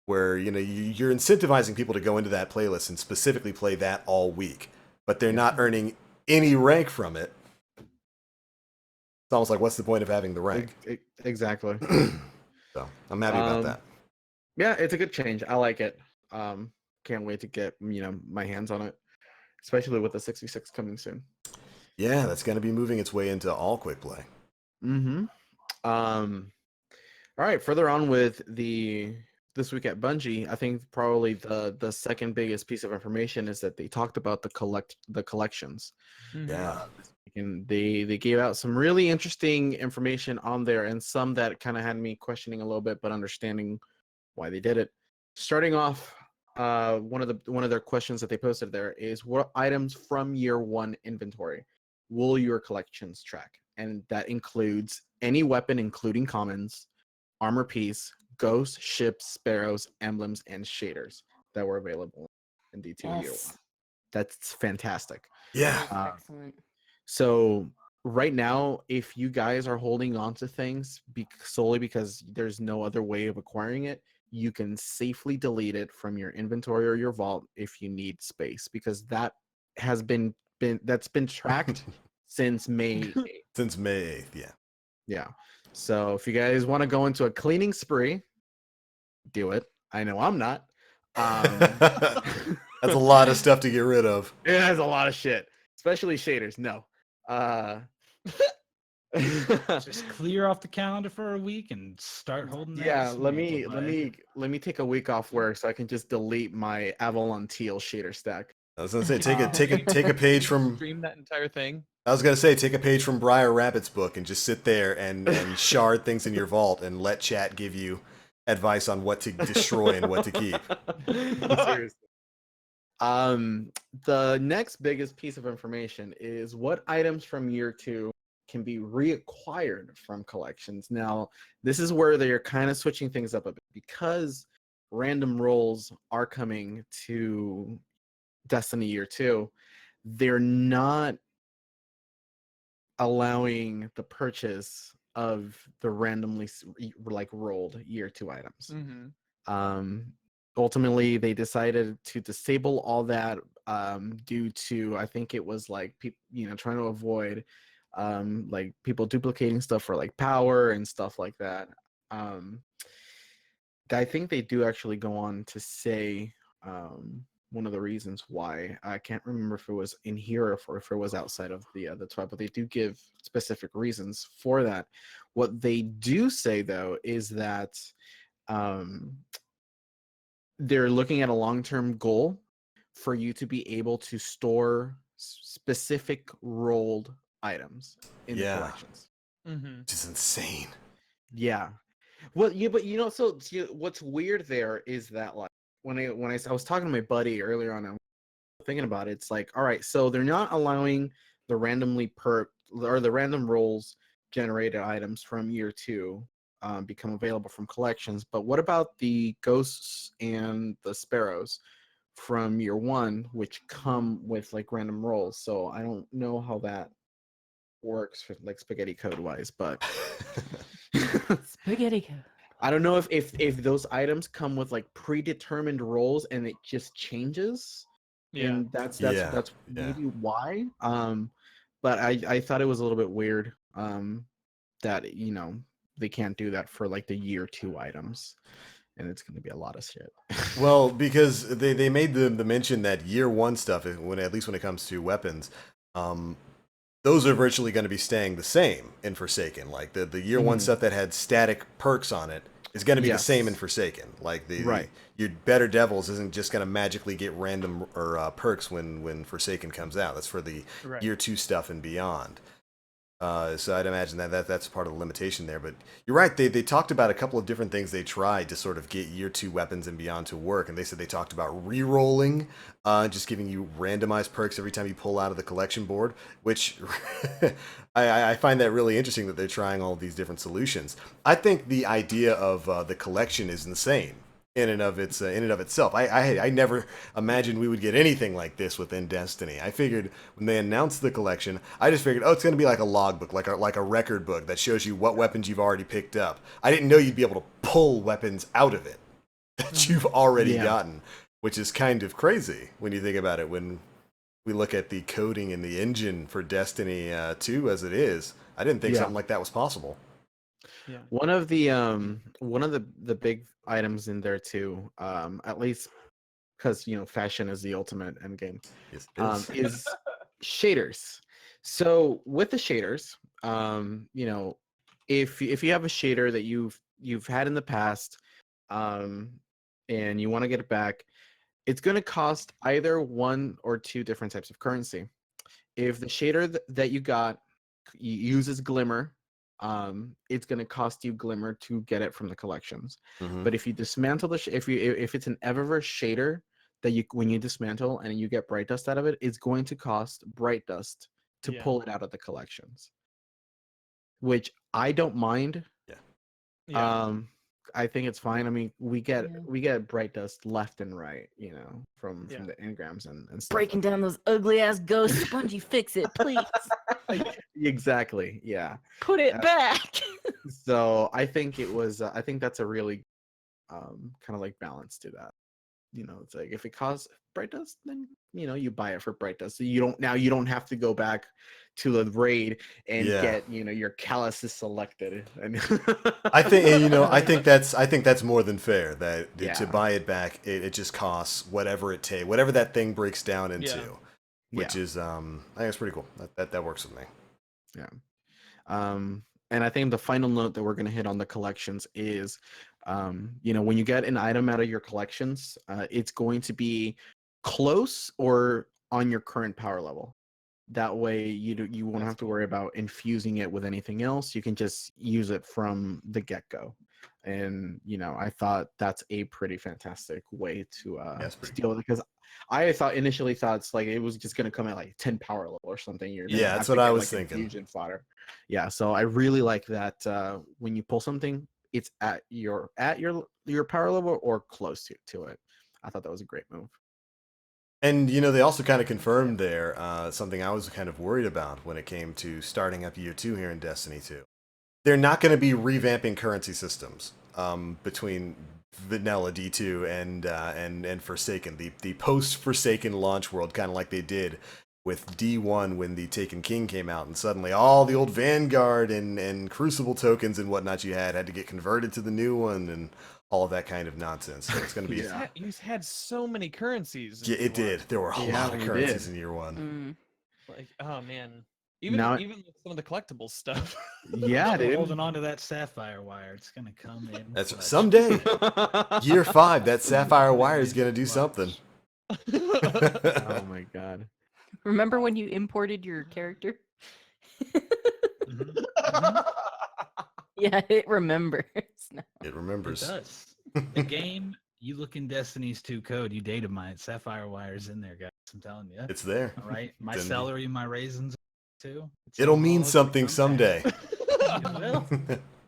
where you're incentivizing people to go into that playlist and specifically play that all week, but they're not earning any rank from it. It's almost like, what's the point of having the rank? Exactly. So I'm happy about that. Yeah, it's a good change. I like it. Can't wait to get my hands on it, especially with the 66 coming soon. Yeah, that's gonna be moving its way into all quick play. Mm-hmm. All right, further on with this week at Bungie, I think probably the second biggest piece of information is that they talked about the collections. Yeah. And they gave out some really interesting information on there, and some that kind of had me questioning a little bit, but understanding why they did it. Starting off, one of their questions that they posted there is, what items from year one inventory will your collections track? And that includes any weapon, including commons, armor piece, ghosts, ships, sparrows, emblems, and shaders that were available in D2 year one. That's fantastic. Yeah. Excellent. So right now, if you guys are holding on to things solely because there's no other way of acquiring it, you can safely delete it from your inventory or your vault if you need space, because that has been tracked since May 8th. Since May 8th, yeah. Yeah. So if you guys want to go into a cleaning spree, do it. I know I'm not. That's a lot of stuff to get rid of. It has a lot of shit, especially shaders. No. Just clear off the calendar for a week and start holding that. Yeah, let dismantle me take a week off work so I can just delete my Avalon Teal shader stack. I was gonna say take a page from. Stream that entire thing. I was gonna say take a page from Briar Rabbit's book and just sit there and shard things in your vault and let chat give you advice on what to destroy and what to keep. Seriously. The next biggest piece of information is what items from year two can be reacquired from collections. Now, this is where they're kind of switching things up a bit, because random rolls are coming to Destiny year two. They're not allowing the purchase of the randomly rolled year two items. Ultimately, they decided to disable all that due to, I think it was like trying to avoid like people duplicating stuff for like power and stuff like that. I think they do actually go on to say one of the reasons why. I can't remember if it was in here or if it was outside of the 12, but they do give specific reasons for that. What they do say though is that they're looking at a long-term goal for you to be able to store specific rolled items in the collections. Which is insane. Yeah. Well, yeah, but so what's weird there is that, like, when I was talking to my buddy earlier on, I'm thinking about it. It's like, all right, so they're not allowing the the random rolls generated items from year two become available from collections, but what about the ghosts and the sparrows from year one, which come with like random rolls? So I don't know how that works for like spaghetti code wise, but Spaghetti code. I don't know if those items come with like predetermined rolls and it just changes. Yeah. And that's maybe why. But I thought it was a little bit weird that they can't do that for like the year two items, and it's going to be a lot of shit. Well, because they made the mention that year one stuff, at least when it comes to weapons, those are virtually going to be staying the same in Forsaken. Like the year one stuff that had static perks on it is going to be the Yes. same in Forsaken. Like Right. your better devils isn't just going to magically get random or perks when Forsaken comes out. That's for the Right. year 2 stuff and beyond. So I'd imagine that's part of the limitation there. But you're right. They talked about a couple of different things they tried to sort of get year 2 weapons and beyond to work. And they said they talked about re-rolling, just giving you randomized perks every time you pull out of the collection board, which I find that really interesting that they're trying all of these different solutions. I think the idea of the collection is insane. In and of itself, I never imagined we would get anything like this within Destiny. I figured when they announced the collection, I just figured, oh, it's going to be like a logbook, like a record book that shows you what weapons you've already picked up. I didn't know you'd be able to pull weapons out of it that you've already gotten, which is kind of crazy when you think about it. When we look at the coding and the engine for Destiny 2 as it is, I didn't think something like that was possible. Yeah. One of the big items in there too, at least because fashion is the ultimate end game, Yes, it is. is shaders. So with the shaders, if you have a shader that you've had in the past, and you want to get it back, it's going to cost either one or two different types of currency. If the shader that you got uses glimmer, it's going to cost you glimmer to get it from the collections. Mhm. But if you dismantle if it's an Eververse shader that when you dismantle and you get bright dust out of it, it's going to cost bright dust to pull it out of the collections, which I don't mind. Yeah. I think it's fine. I mean, we get bright dust left and right, from the engrams and stuff. Breaking down those ugly ass ghosts. Spongy, fix it, please. Exactly. Yeah. Put it back. So I think I think that's a really kind of like balance to that. It's like if it costs bright dust, then you buy it for bright dust. So you don't have to go back to the raid and get your calluses selected. I think that's more than fair. That to buy it back, it just costs whatever it takes, whatever that thing breaks down into, which is I think it's pretty cool. That works with me. Yeah. And I think the final note that we're going to hit on the collections is, when you get an item out of your collections, it's going to be close or on your current power level. That way, you won't have to worry about infusing it with anything else. You can just use it from the get-go. And I thought that's a pretty fantastic way to deal with it, because I initially thought it's like it was just going to come at like 10 power level or something. That's what I was thinking. Infusion fodder. Yeah, so I really like that when you pull something, it's at your power level or close to it. I thought that was a great move. And they also kind of confirmed there something I was kind of worried about when it came to starting up year 2 here in Destiny 2. They're not going to be revamping currency systems between vanilla D2 and Forsaken, the post Forsaken launch world, kind of like they did with D1 when the Taken King came out, and suddenly all the old Vanguard and Crucible tokens and whatnot you had to get converted to the new one and all of that kind of nonsense. So it's going to be He's had so many currencies. Yeah, it did. There were a lot of currencies in year 1. Like, oh man. Even with some of the collectible stuff. Yeah, dude. Holding on to that sapphire wire. It's gonna come in. That's someday. Year 5, that sapphire wire is gonna do something. Oh my god. Remember when you imported your character? Yeah, it remembers. It remembers. It does. The game, you look in Destiny's 2 code, you data mine it. Sapphire wire's in there, guys. I'm telling you. It's there. All right. My celery, my raisins too. It'll mean something someday. It will.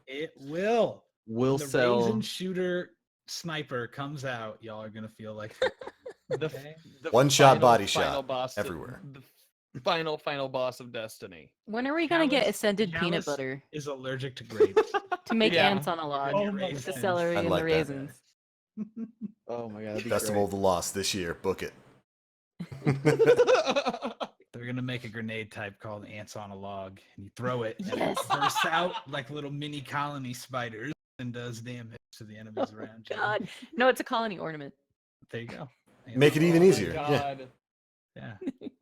It will. We'll the sell. Raisin shooter sniper comes out, y'all are gonna feel like the one-shot body final shot boss everywhere. The final boss of Destiny. When are we gonna get ascended peanut Callus butter is allergic to grapes. to make Yeah. ants on a log Oh my with the God. celery I'd and like the that. raisins? Oh my god. Festival of the Lost this year. Book it. They're gonna make a grenade type called ants on a log, and you throw it, and Yes. it bursts out like little mini colony spiders and does damage to the enemies around you. God, no, it's a colony ornament. There you go. Make it even Oh my easier. Yeah. God. Yeah.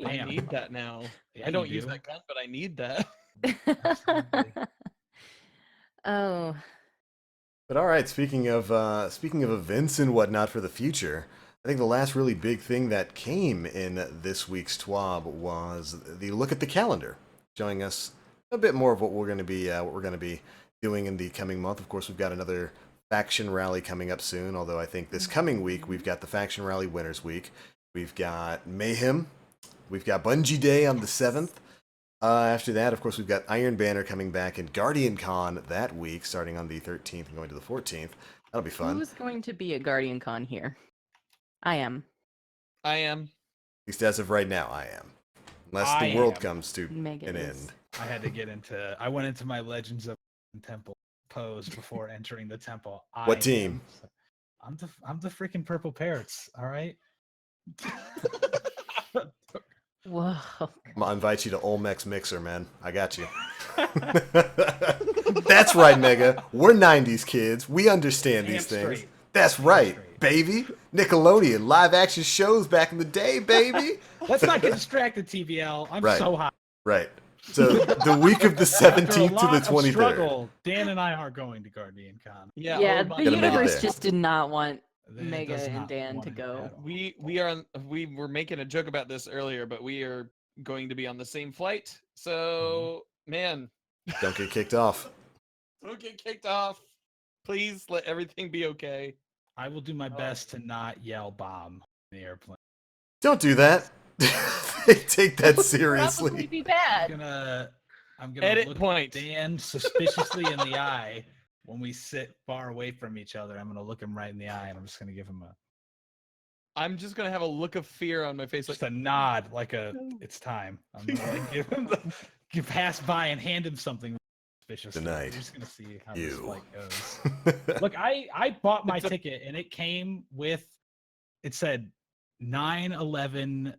I Bam. need that now. Yeah, I don't you use do. that gun, but I need that. Absolutely. Oh, But all right, speaking of events and whatnot for the future, I think the last really big thing that came in this week's TWAB was the look at the calendar, showing us a bit more of what we're going to be doing in the coming month. Of course, we've got another faction rally coming up soon. Although I think this coming week we've got the faction rally winners week, we've got Mayhem, we've got Bungie Day on the 7th. After that, of course, we've got Iron Banner coming back and Guardian Con that week, starting on the 13th and going to the 14th. That'll be fun. Who's going to be at Guardian Con here? I am. I am. At least as of right now, I am. Unless I the world am. comes to Mega an is. end. I had to get into. I went into my Legends of Temple pose before entering the temple. What team? I'm the freaking Purple Parrots. All right. Whoa. I'll invite you to Olmec's Mixer, man. I got you. That's right, Mega. We're 90s kids. We understand Damn these things. straight. That's right, straight. baby. Nickelodeon live action shows back in the day, baby. Let's not get distracted, TBL. I'm Right. so hot. Right. So the week of the After a 17th to lot the of 23rd. struggle, Dan and I are going to Guardian Con. Yeah. Yeah, hold the on. Gotta make it universe there. just did not want It Mega does and not Dan want to it go. at all. We were making a joke about this earlier, but we are going to be on the same flight. So man, Don't get kicked off. don't get kicked off. Please let everything be okay. I will do my best to not yell bomb in the airplane. Don't do that. They take that Probably seriously. be I'm bad. gonna Edit look point. Dan suspiciously in the eye when we sit far away from each other. I'm gonna look him right in the eye and I'm just gonna give him I'm just gonna have a look of fear on my face, like just a nod, like a it's time. I'm gonna like give him you pass by and hand him something suspiciously. Tonight, We're just gonna see how this you. flight goes. Look, I bought my ticket and it came with it said 9/11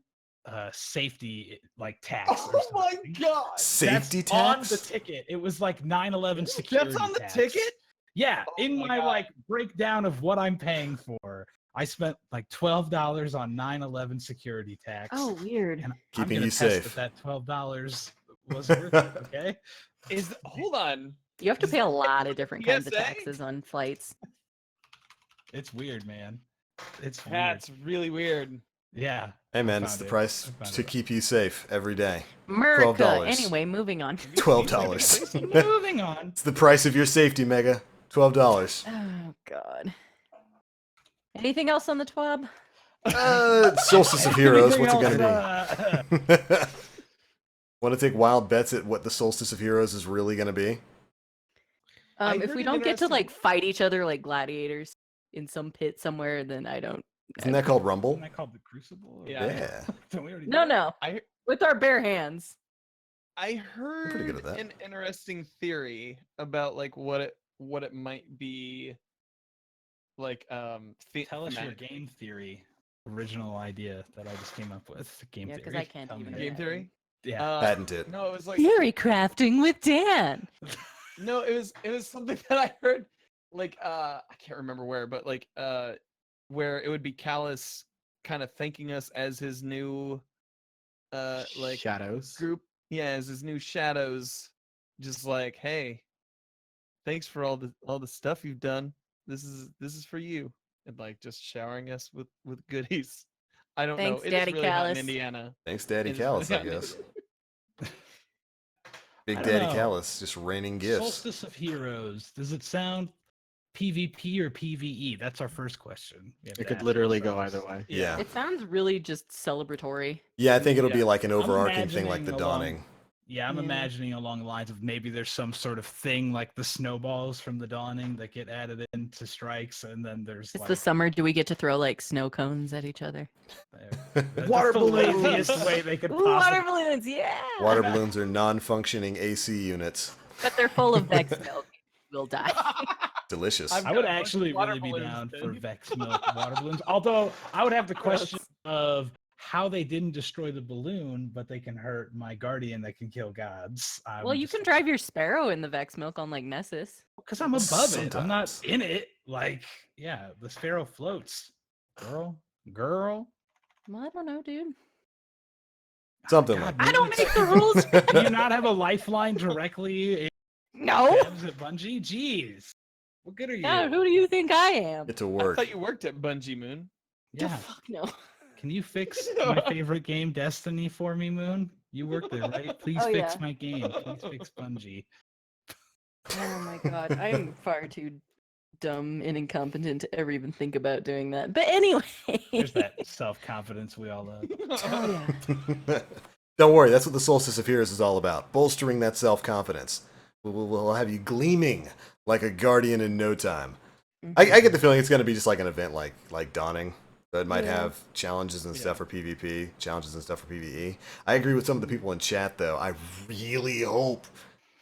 safety like tax. or oh my something. god, Safety That's on tax? the ticket. It was like 9/11 security. that's on the tax. ticket. Yeah, Oh in my my God. like breakdown of what I'm paying for, I spent like $12 on 9/11 security tax. Oh, weird. and Keeping I'm gonna you test safe. That $12 was worth it. Okay. Hold on. You have to pay a lot of different kinds of PSA? taxes on flights. It's weird, man. It's weird. That's really weird. Yeah. Hey man, I it's the found it. price I found to it. keep you safe every day. America. $12. Anyway, moving on. $12. Moving on. It's the price of your safety, Mega. $12. Oh God. Anything else on the TWAB? Solstice of Heroes. What's it Anything gonna else, be? Want to take wild bets at what the Solstice of Heroes is really gonna be? I If heard we an don't get to interesting- like fight each other like gladiators in some pit somewhere, then I don't. Isn't that called Rumble? Isn't that called the Crucible? Yeah. Yeah. Don't we already No, do that? no. I With our bare hands. I pretty good heard at that. an interesting theory about like what it might be like Tell us your thematic- game theory. Original idea that I just came up with. Game Yeah, 'cause theory. I can't Tell me even that. game theory. Yeah. Patent it. No, it was like Theory crafting with Dan. no, it was something that I heard like I can't remember where, but like where it would be Callus kind of thanking us as his new like Shadows. group, yeah, as his new shadows, just like, hey, thanks for all the stuff you've done. This is for you, and like just showering us with goodies. I don't Thanks, know. It Daddy is really hot in Callus. Indiana. Thanks, Daddy It is Callus, really I hot in guess. Indiana. Big I don't Daddy know. Callus, just raining gifts. Solstice of Heroes. Does it sound PvP or PvE? That's our first question. We have It to could ask literally go ourselves. either way. Yeah. It sounds really just celebratory. Yeah, I think it'll be Yeah. like an overarching thing like the imagining along- Dawning. Yeah, I'm Yeah. imagining along the lines of maybe there's some sort of thing like the snowballs from the Dawning that get added into strikes, and then there's It's like the summer. Do we get to throw like snow cones at each other? that's Water the balloons. laziest way they could Ooh, water possibly. balloons, yeah. Water balloons are non-functioning AC units. But they're full of Vex milk. We'll die. Delicious. I've I would got a bunch of actually water really be balloons, down for dude. Vex milk water balloons. Although I would have the question Gross. of how they didn't destroy the balloon, but they can hurt my guardian that can kill gods. Well, you can drive your sparrow in the Vex milk on like Nessus. because I'm above it. I'm not Sometimes. in it. Like, yeah, the sparrow floats. Girl. Well, I don't know, dude. Something God, like I maybe don't it's make the like- rules. Do you not have a lifeline directly in No. tabs at Bungie? Jeez. What good are you? God, who do you think I am? Get to I work. thought you worked at Bungie, Moon. The Yeah. fuck no. Can you fix my favorite game, Destiny, for me, Moon? You work there, right? Please Oh, fix yeah. my game. Please fix Bungie. Oh my god, I'm far too dumb and incompetent to ever even think about doing that. But anyway. There's that self-confidence we all love. Oh yeah. Don't worry, that's what the Solstice of Heroes is all about. Bolstering that self-confidence. We'll have you gleaming like a guardian in no time. I get the feeling it's going to be just like an event like Dawning. That might Yeah. have challenges and stuff for PvP, challenges and stuff for PvE. I agree with some of the people in chat, though. I really hope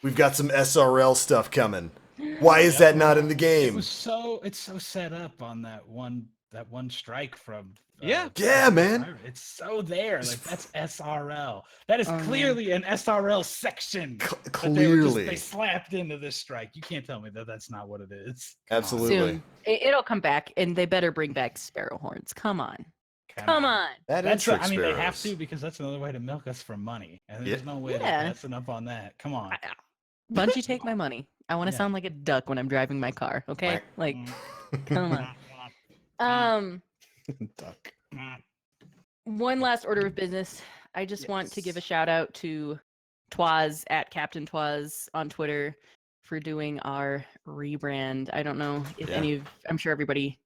we've got some SRL stuff coming. Why is that not in the game? It's so set up on that one strike from Yeah. Yeah, man. It's so there. Like that's SRL. That is Oh, man. clearly an SRL section. that Clearly. they slapped into this strike. You can't tell me that that's not what it is. Absolutely. Soon. It'll come back, and they better bring back sparrow horns. Come on. Come on. That That's is I mean they have Sparrows. to because that's another way to milk us for money. And Yeah. there's no way Yeah. to passing up on that. Come on. Bungie, take my money. I want to Yeah. sound like a duck when I'm driving my car, okay? Like, Mm. come on. Duck. One last order of business. I just want to give a shout out to Twaz at Captain Twaz on Twitter for doing our rebrand. I don't know if Yeah. I'm sure everybody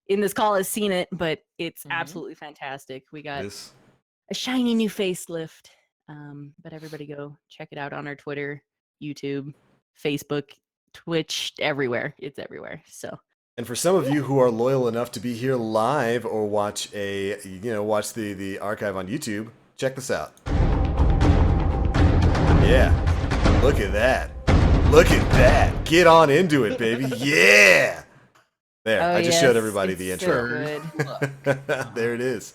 in this call has seen it, but it's Mhm. absolutely fantastic. We got This. a shiny new facelift. But everybody go check it out on our Twitter, YouTube, Facebook, Twitch, everywhere. It's everywhere. So And for some of you who are loyal enough to be here live or watch the archive on YouTube, check this out. Yeah. Look at that. Look at that. Get on into it, baby. Yeah. There. Oh, I just showed yes, everybody the it's so intro. good. There it is.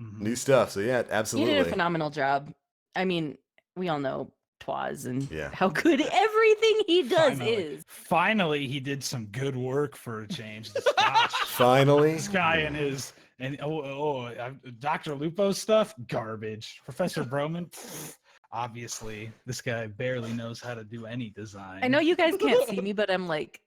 Mhm. New stuff. So yeah, You did a absolutely. phenomenal job. I mean, we all know Twaz and Yeah. how good everything he does Finally. is. Finally, he did some good work for a change. This gosh, Finally. this guy and Dr. Lupo's stuff, garbage. Professor Broman, obviously, this guy barely knows how to do any design. I know you guys can't see me, but I'm like,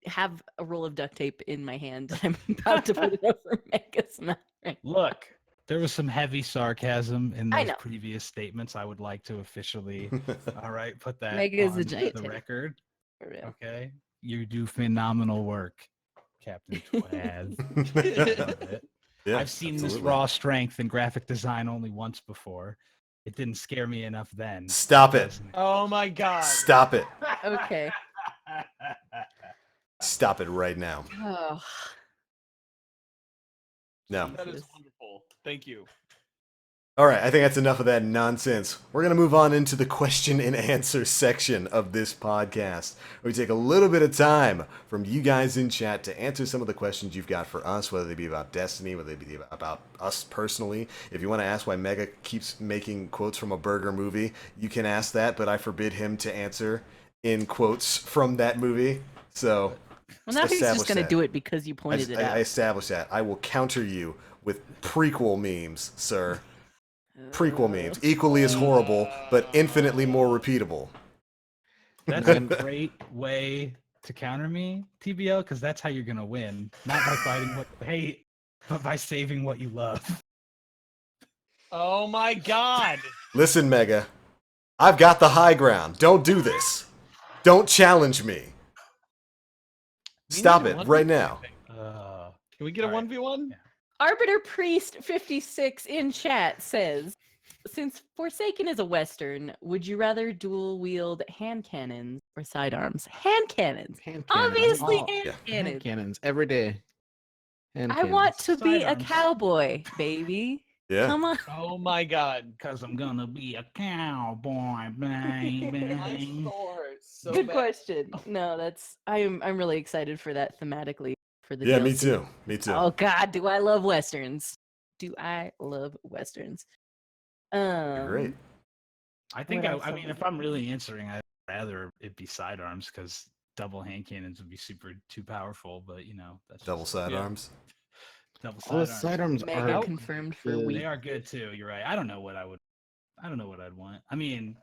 have a roll of duct tape in my hand. I'm about to put it over Mega's mouth. Look, there was some heavy sarcasm in I those know. previous statements. I would like to officially, all right, put that Mega is a on giant the tape. record. For real. Okay, you do phenomenal work, Captain Twaz. Love it. Yeah, I've seen this absolutely. raw strength in graphic design only once before. It didn't scare me enough then. Stop it. doesn't Oh my god. Stop it. Okay. Stop it right now. Oh, No. That is Jesus. wonderful. Thank you. All right, I think that's enough of that nonsense. We're going to move on into the question and answer section of this podcast, where we take a little bit of time from you guys in chat to answer some of the questions you've got for us, whether they be about Destiny, whether they be about us personally. If you want to ask why Mega keeps making quotes from a burger movie, you can ask that, but I forbid him to answer in quotes from that movie. So well, now he's establish just gonna that. do it because you pointed it out. I established that. I will counter you with prequel memes, sir. Prequel memes. Equally as horrible, but infinitely more repeatable. That's a great way to counter me, TBL, because that's how you're gonna win. Not by fighting what you hate, but by saving what you love. Oh my god. Listen, Mega. I've got the high ground. Don't do this. Don't challenge me. We Stop need it a right 1v1, now. I think. Can we get a all right. 1v1? Yeah. Arbiter Priest 56 in chat says, since Forsaken is a Western, would you rather dual wield hand cannons or sidearms? Hand cannons. Hand cannons. Obviously, Oh, hand yeah. cannons. Hand cannons every day. Hand I want to be a Sidearms. cowboy, baby. Yeah. Come on. Oh my god. Because I'm gonna be a cowboy, My baby. sword. So Good bad. question. No, that's I'm really excited for that thematically for the Yeah, me DLC. too. Me too. Oh God, do I love westerns? Do I love westerns? Great. I think What else I have mean, we if I'm really answering, I'd rather it be sidearms because double hand cannons would be too powerful. But you know, that's Double just sidearms. double Well, the sidearms. sidearms Mega are confirmed for the- week. They are good too. You're right. I don't know what I'd want. I mean,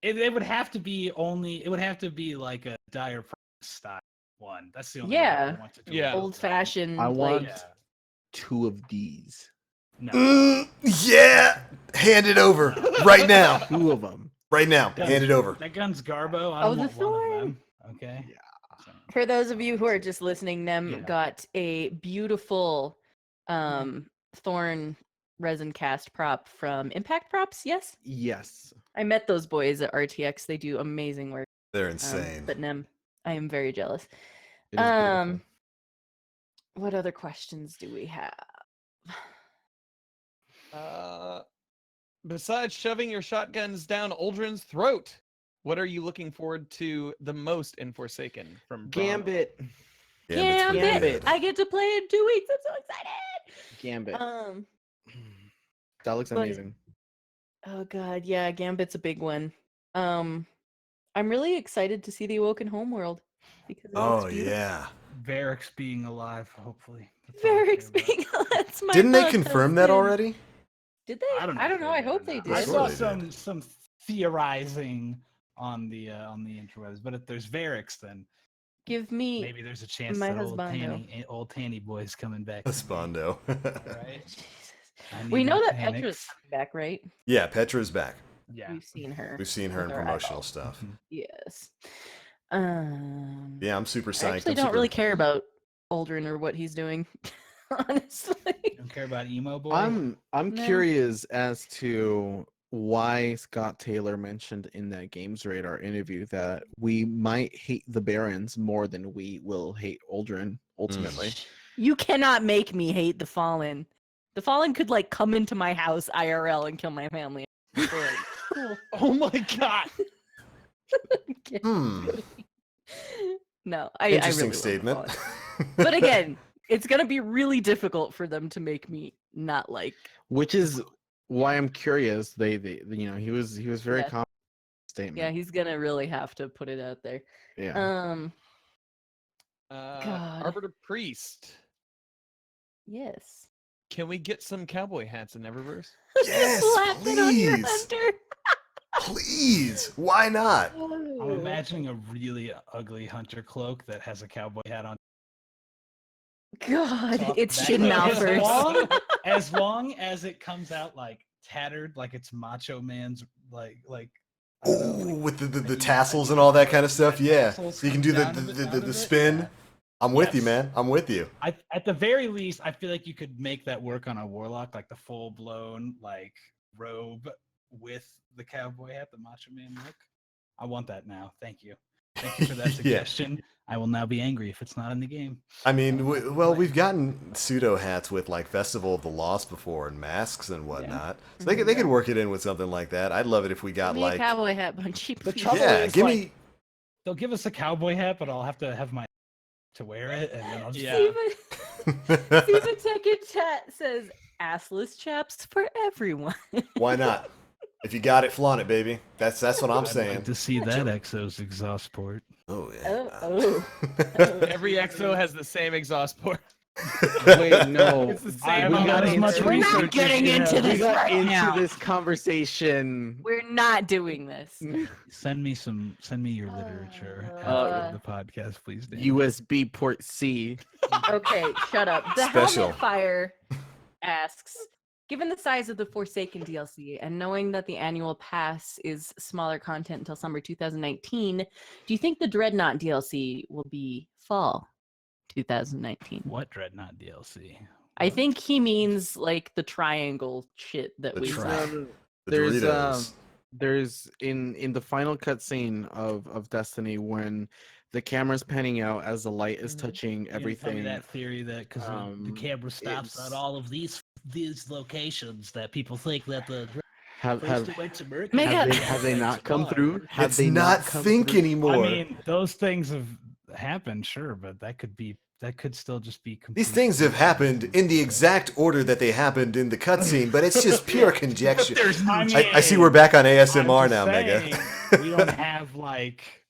it would have to be only. It would have to be like a Dire style one. That's the only Yeah. one I want to do. Yeah. Old fashioned. I want Yeah. 2 of these. No. Yeah, hand it over right now. 2 of them. Right now, hand it over. That gun's Garbo. I Oh, don't the want one of Thorn. them. Okay. Yeah. So, For those of you who are just listening, Nem Yeah. got a beautiful thorn resin cast prop from Impact Props. Yes, Yes. I met those boys at RTX. They do amazing work. They're insane. But Nem, I am very jealous. It is beautiful. What other questions do we have? Besides shoving your shotguns down Uldren's throat, what are you looking forward to the most in Forsaken from Braum? Gambit. Gambit's pretty Gambit! good. I get to play in 2 weeks. I'm so excited. Gambit. Um, That looks but- amazing. oh god, yeah, Gambit's a big one. I'm really excited to see the Awoken Homeworld because it looks Oh beautiful. yeah. Varric's being alive, hopefully. That's all I Very care about. big. That's my Didn't they thoughts confirm have that been- already? Did they? I don't know. I if don't know. I did or hope they not. did. I swore saw they did. some theorizing on the interwebs, but if there's Varric's, then Give me maybe there's a chance my that old husbando. Tanny boy's coming back. Spondo. Right? Jesus. I We need know my that Petra's panics. coming back, right? Yeah, Petra's back. Yeah. We've seen her. We've seen her in with our promotional eyeballs. stuff. Mhm. Yes. Yeah, I'm super I psyched. actually I'm don't super... really care about Aldrin or what he's doing. Honestly. You don't care about emo boy. I'm No. curious as to why Scott Taylor mentioned in that Games Radar interview that we might hate the Barons more than we will hate Aldrin ultimately. You cannot make me hate the Fallen. The Fallen could like come into my house IRL and kill my family. So, like, cool. Oh my god! Okay. Hmm. No, I Interesting really love the statement. Fallen. But again, it's gonna be really difficult for them to make me not like. Which is why I'm curious. They he was very Yeah. confident in his statement. Yeah, he's gonna really have to put it out there. Yeah. God. Arbiter Priest. Yes. Can we get some cowboy hats in Eververse? Yes, Slap it on your please. hunter. Please. Why not? I'm imagining a really ugly hunter cloak that has a cowboy hat on. God, top it's back. Shin As Malphurs. as long as it comes out like tattered, like it's Macho Man's like I don't know, Ooh, like, with the like, tassels and all that kind of stuff. Yeah. tassels So you can come do down a bit, down a the bit, spin. yeah. I'm with you, Yes. man. I'm with you. At the very least, I feel like you could make that work on a warlock, like the full blown like robe with the cowboy hat, the Macho Man look. I want that now. Thank you. Thank you for that Yeah. suggestion. I will now be angry if it's not in the game. I mean, well, we've gotten pseudo hats with like Festival of the Lost before and masks and whatnot. So they could work it in with something like that. I'd love it if we got Give me like a cowboy hat, Bunchy. The please. trouble yeah, is, give like, me they'll give us a cowboy hat, but I'll have to have my to wear it, and then I'll just Yeah. Steven Second Chat says assless chaps for everyone. Why not? If you got it, flaunt it, baby. That's what I'm I'd saying. like to see that Exo's exhaust port. Oh yeah. Oh. Every EXO has the same exhaust port. Wait, no. It's the I same. haven't got as much We're not research. getting as you into have. this We got right into now. this conversation. We're not doing this. Send me your literature Uh, after the podcast, please, Dan. USB port C. Okay, shut up. The Special. Helmet Fire asks, given the size of the Forsaken DLC and knowing that the annual pass is smaller content until summer 2019, do you think the Dreadnought DLC will be fall 2019? What Dreadnought DLC? I What? think he means like the triangle shit that The we tri- saw. The There's Doritos. there's in the final cutscene of Destiny when the camera's panning out as the light is Mhm. touching You gonna tell me everything. that theory that because the um, camera stops it's- at all of these locations that people think that the Have first it went to Mercury. Mega- have they not come through? Have It's they not come think through? anymore. I mean, those things have happened, sure, but that could still just be complete These things have happened in the exact order that they happened in the cutscene, but it's just pure conjecture. I see we're back on ASMR I'm now, just Mega. saying, we don't have like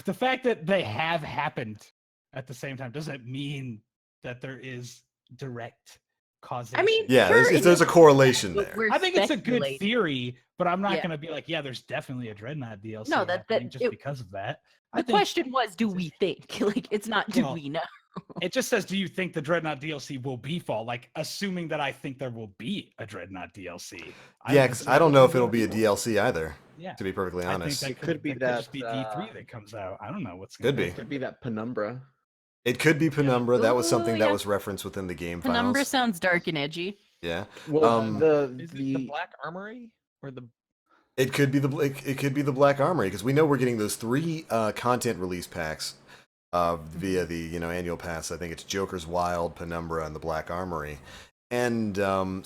the fact that they have happened at the same time doesn't mean that there is direct causation. I mean, Yeah, sure, there's a correlation but there. we're I think it's a good speculating. theory, but I'm not Yeah. gonna be like, yeah, there's definitely a Dreadnought DLC No, happening just because of that. The question was, do we think? Like, it's not, do Well, we know? it just says, do you think the Dreadnought DLC will be fall? Like, assuming that I think there will be a Dreadnought DLC. Yeah, because I don't know if it'll be a DLC either. Yeah. To be perfectly I think honest, that It could be that just that, be D3 that comes out. I don't know what's Could gonna be. It could be that Penumbra. it could be Penumbra. That was Ooh, something that yeah. was referenced within the game Penumbra files. sounds dark and edgy. Yeah, Well, Is it the Black Armory or the? it could be it could be the Black Armory because we know we're getting those 3 content release packs via the annual pass. I think it's Joker's Wild, Penumbra, and the Black Armory. And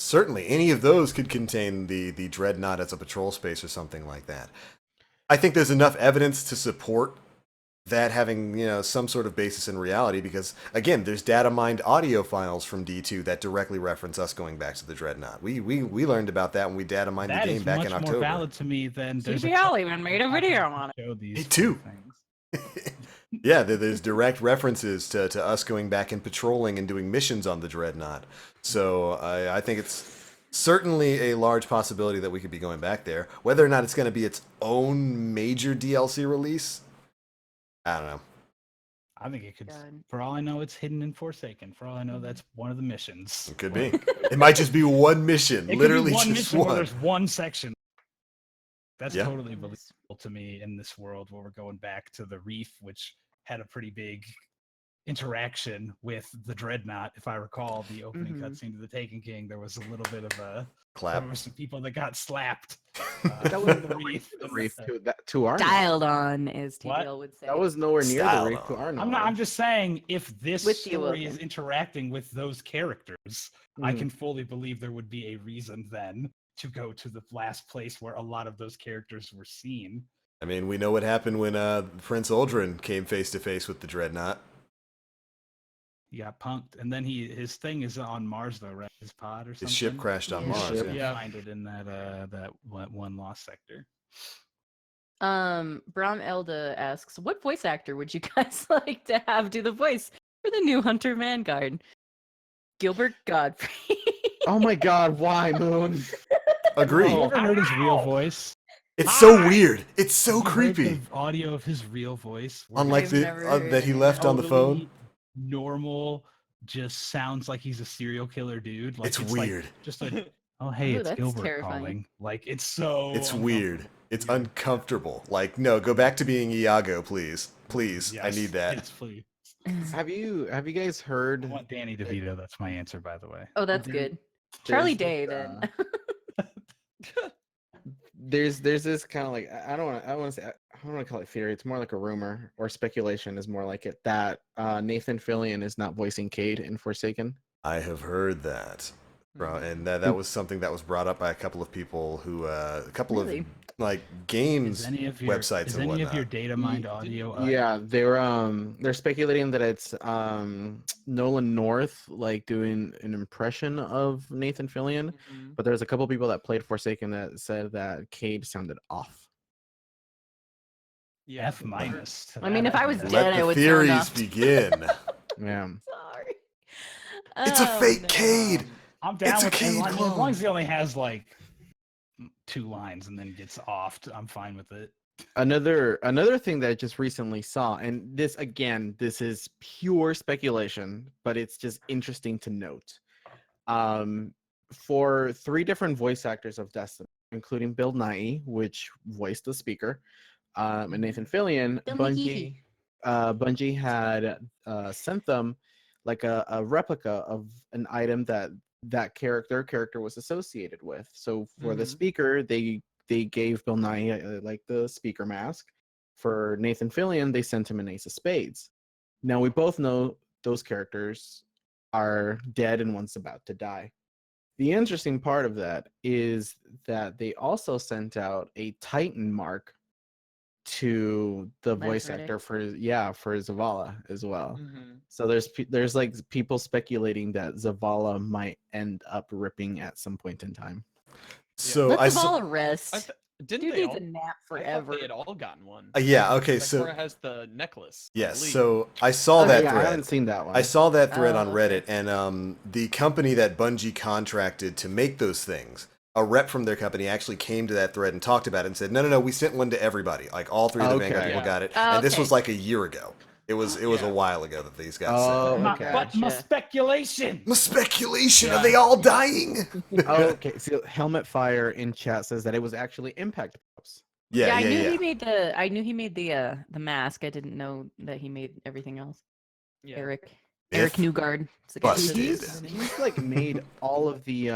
certainly any of those could contain the Dreadnought as a patrol space or something like that. I think there's enough evidence to support that having some sort of basis in reality because again there's data mined audio files from D2 that directly reference us going back to the Dreadnought. We learned about that when we data mined the That game is back much in more October. valid to me than there's a CBL even made a video on it. show these Me too. things. Yeah, there's direct references to us going back and patrolling and doing missions on the Dreadnought. So I think it's certainly a large possibility that we could be going back there. Whether or not it's going to be its own major DLC release, I don't know. I think it could. God. For all I know, it's hidden in Forsaken. For all I know, that's one of the missions. It could be. It might just be one mission, It literally could be one just mission where one. there's one section. That's Yeah. totally believable to me in this world where we're going back to the Reef, which had a pretty big interaction with the Dreadnought. If I recall, the opening Mhm. cutscene to the Taken King, there was a little bit of a Clap. there were some people that got slapped. That was the Reef. The Reef to our Dialed on, as What? TBL would say. That was nowhere near Style the Reef to on. our knowledge. I'm not. I'm just saying, if this With you, story is Logan. interacting with those characters, I Mhm. can fully believe there would be a reason then to go to the last place where a lot of those characters were seen. I mean, we know what happened when Prince Uldren came face to face with the Dreadnought. He got punked, and then his thing is on Mars though, right? His pod or something. His ship crashed on Yeah. Mars. Ship. Yeah. Yeah, find it in that one lost sector. Bram Elda asks, what voice actor would you guys like to have do the voice for the new Hunter Vanguard? Gilbert Godfrey. Oh my God! Why, Moon? Agree. You Oh, ever heard his real voice? It's so weird. It's so Have you heard creepy. the audio of his real voice, where Unlike I've the never heard that he it. left on the phone. totally normal, just sounds like he's a serial killer dude. Like It's like weird. just a oh hey, Ooh, it's that's Gilbert terrifying. calling. Like it's so It's weird. uncomfortable. It's Weird. uncomfortable. Like, no, go back to being Iago, please. Please. I Yes, need that. Yes, please. Have you guys heard? I want Danny DeVito. That's my answer, by the way. Oh, that's There- good. Charlie there's Day, this, then. There's this kind of like I don't want to say I don't want to call it theory. It's more like a rumor or speculation is more like it that Nathan Fillion is not voicing Cade in Forsaken. I have heard that. Bro, and that was something that was brought up by a couple of people who a couple Really? of like games Is any of your websites is and any of your whatnot. data mined audio? Yeah, they're speculating that it's Nolan North like doing an impression of Nathan Fillion, Mhm. but there's a couple people that played Forsaken that said that Cade sounded off. Yeah. F minus. to I mean, that, if I was think. dead, Let I the would sound theories off. begin. Yeah. Sorry. It's a Oh, fake no. Cade. I'm down It's a with Cade as long clone. as he only has like 2 lines and then gets offed. I'm fine with it. Another thing that I just recently saw, and this again, this is pure speculation, but it's just interesting to note. For 3 different voice actors of Destiny, including Bill Nighy, which voiced the speaker, and Nathan Fillion, Bill Bungie had sent them like a replica of an item that character was associated with. So for the Mhm. speaker, they gave Bill Nighy like the speaker mask. For Nathan Fillion, they sent him an Ace of Spades. Now we both know those characters are dead and one's about to die. The interesting part of that is that they also sent out a Titan mark to the I've voice heard it. actor for Zavala as well. Mhm. So there's like people speculating that Zavala might end up ripping at some point in time. So Let I the saw, ball rest. Didn't Dude they needs all? a nap I thought forever. they had all gotten one. Yeah, okay, so Sakura has the necklace. I yes, believe. so I saw Oh, that yeah, I thread. haven't seen that one. I saw that thread Oh, on okay. Reddit, and the company that Bungie contracted to make those things, a rep from their company actually came to that thread and talked about it and said, no, we sent one to everybody. Like, all 3 of the Vanguard Okay. people Yeah. got it. Oh, And this okay. was like a year ago. It was a Yeah. while ago that these got Oh, sent. My, okay. but my Gotcha. speculation. My speculation, Yeah. are they all dying? Okay, so Helmet Fire in chat says that it was actually impact props. Yeah, I knew yeah. he made the mask. I didn't know that he made everything else. Yeah. Eric If Newgard. It's the guy who does busted. He's Superman. he's like made all of the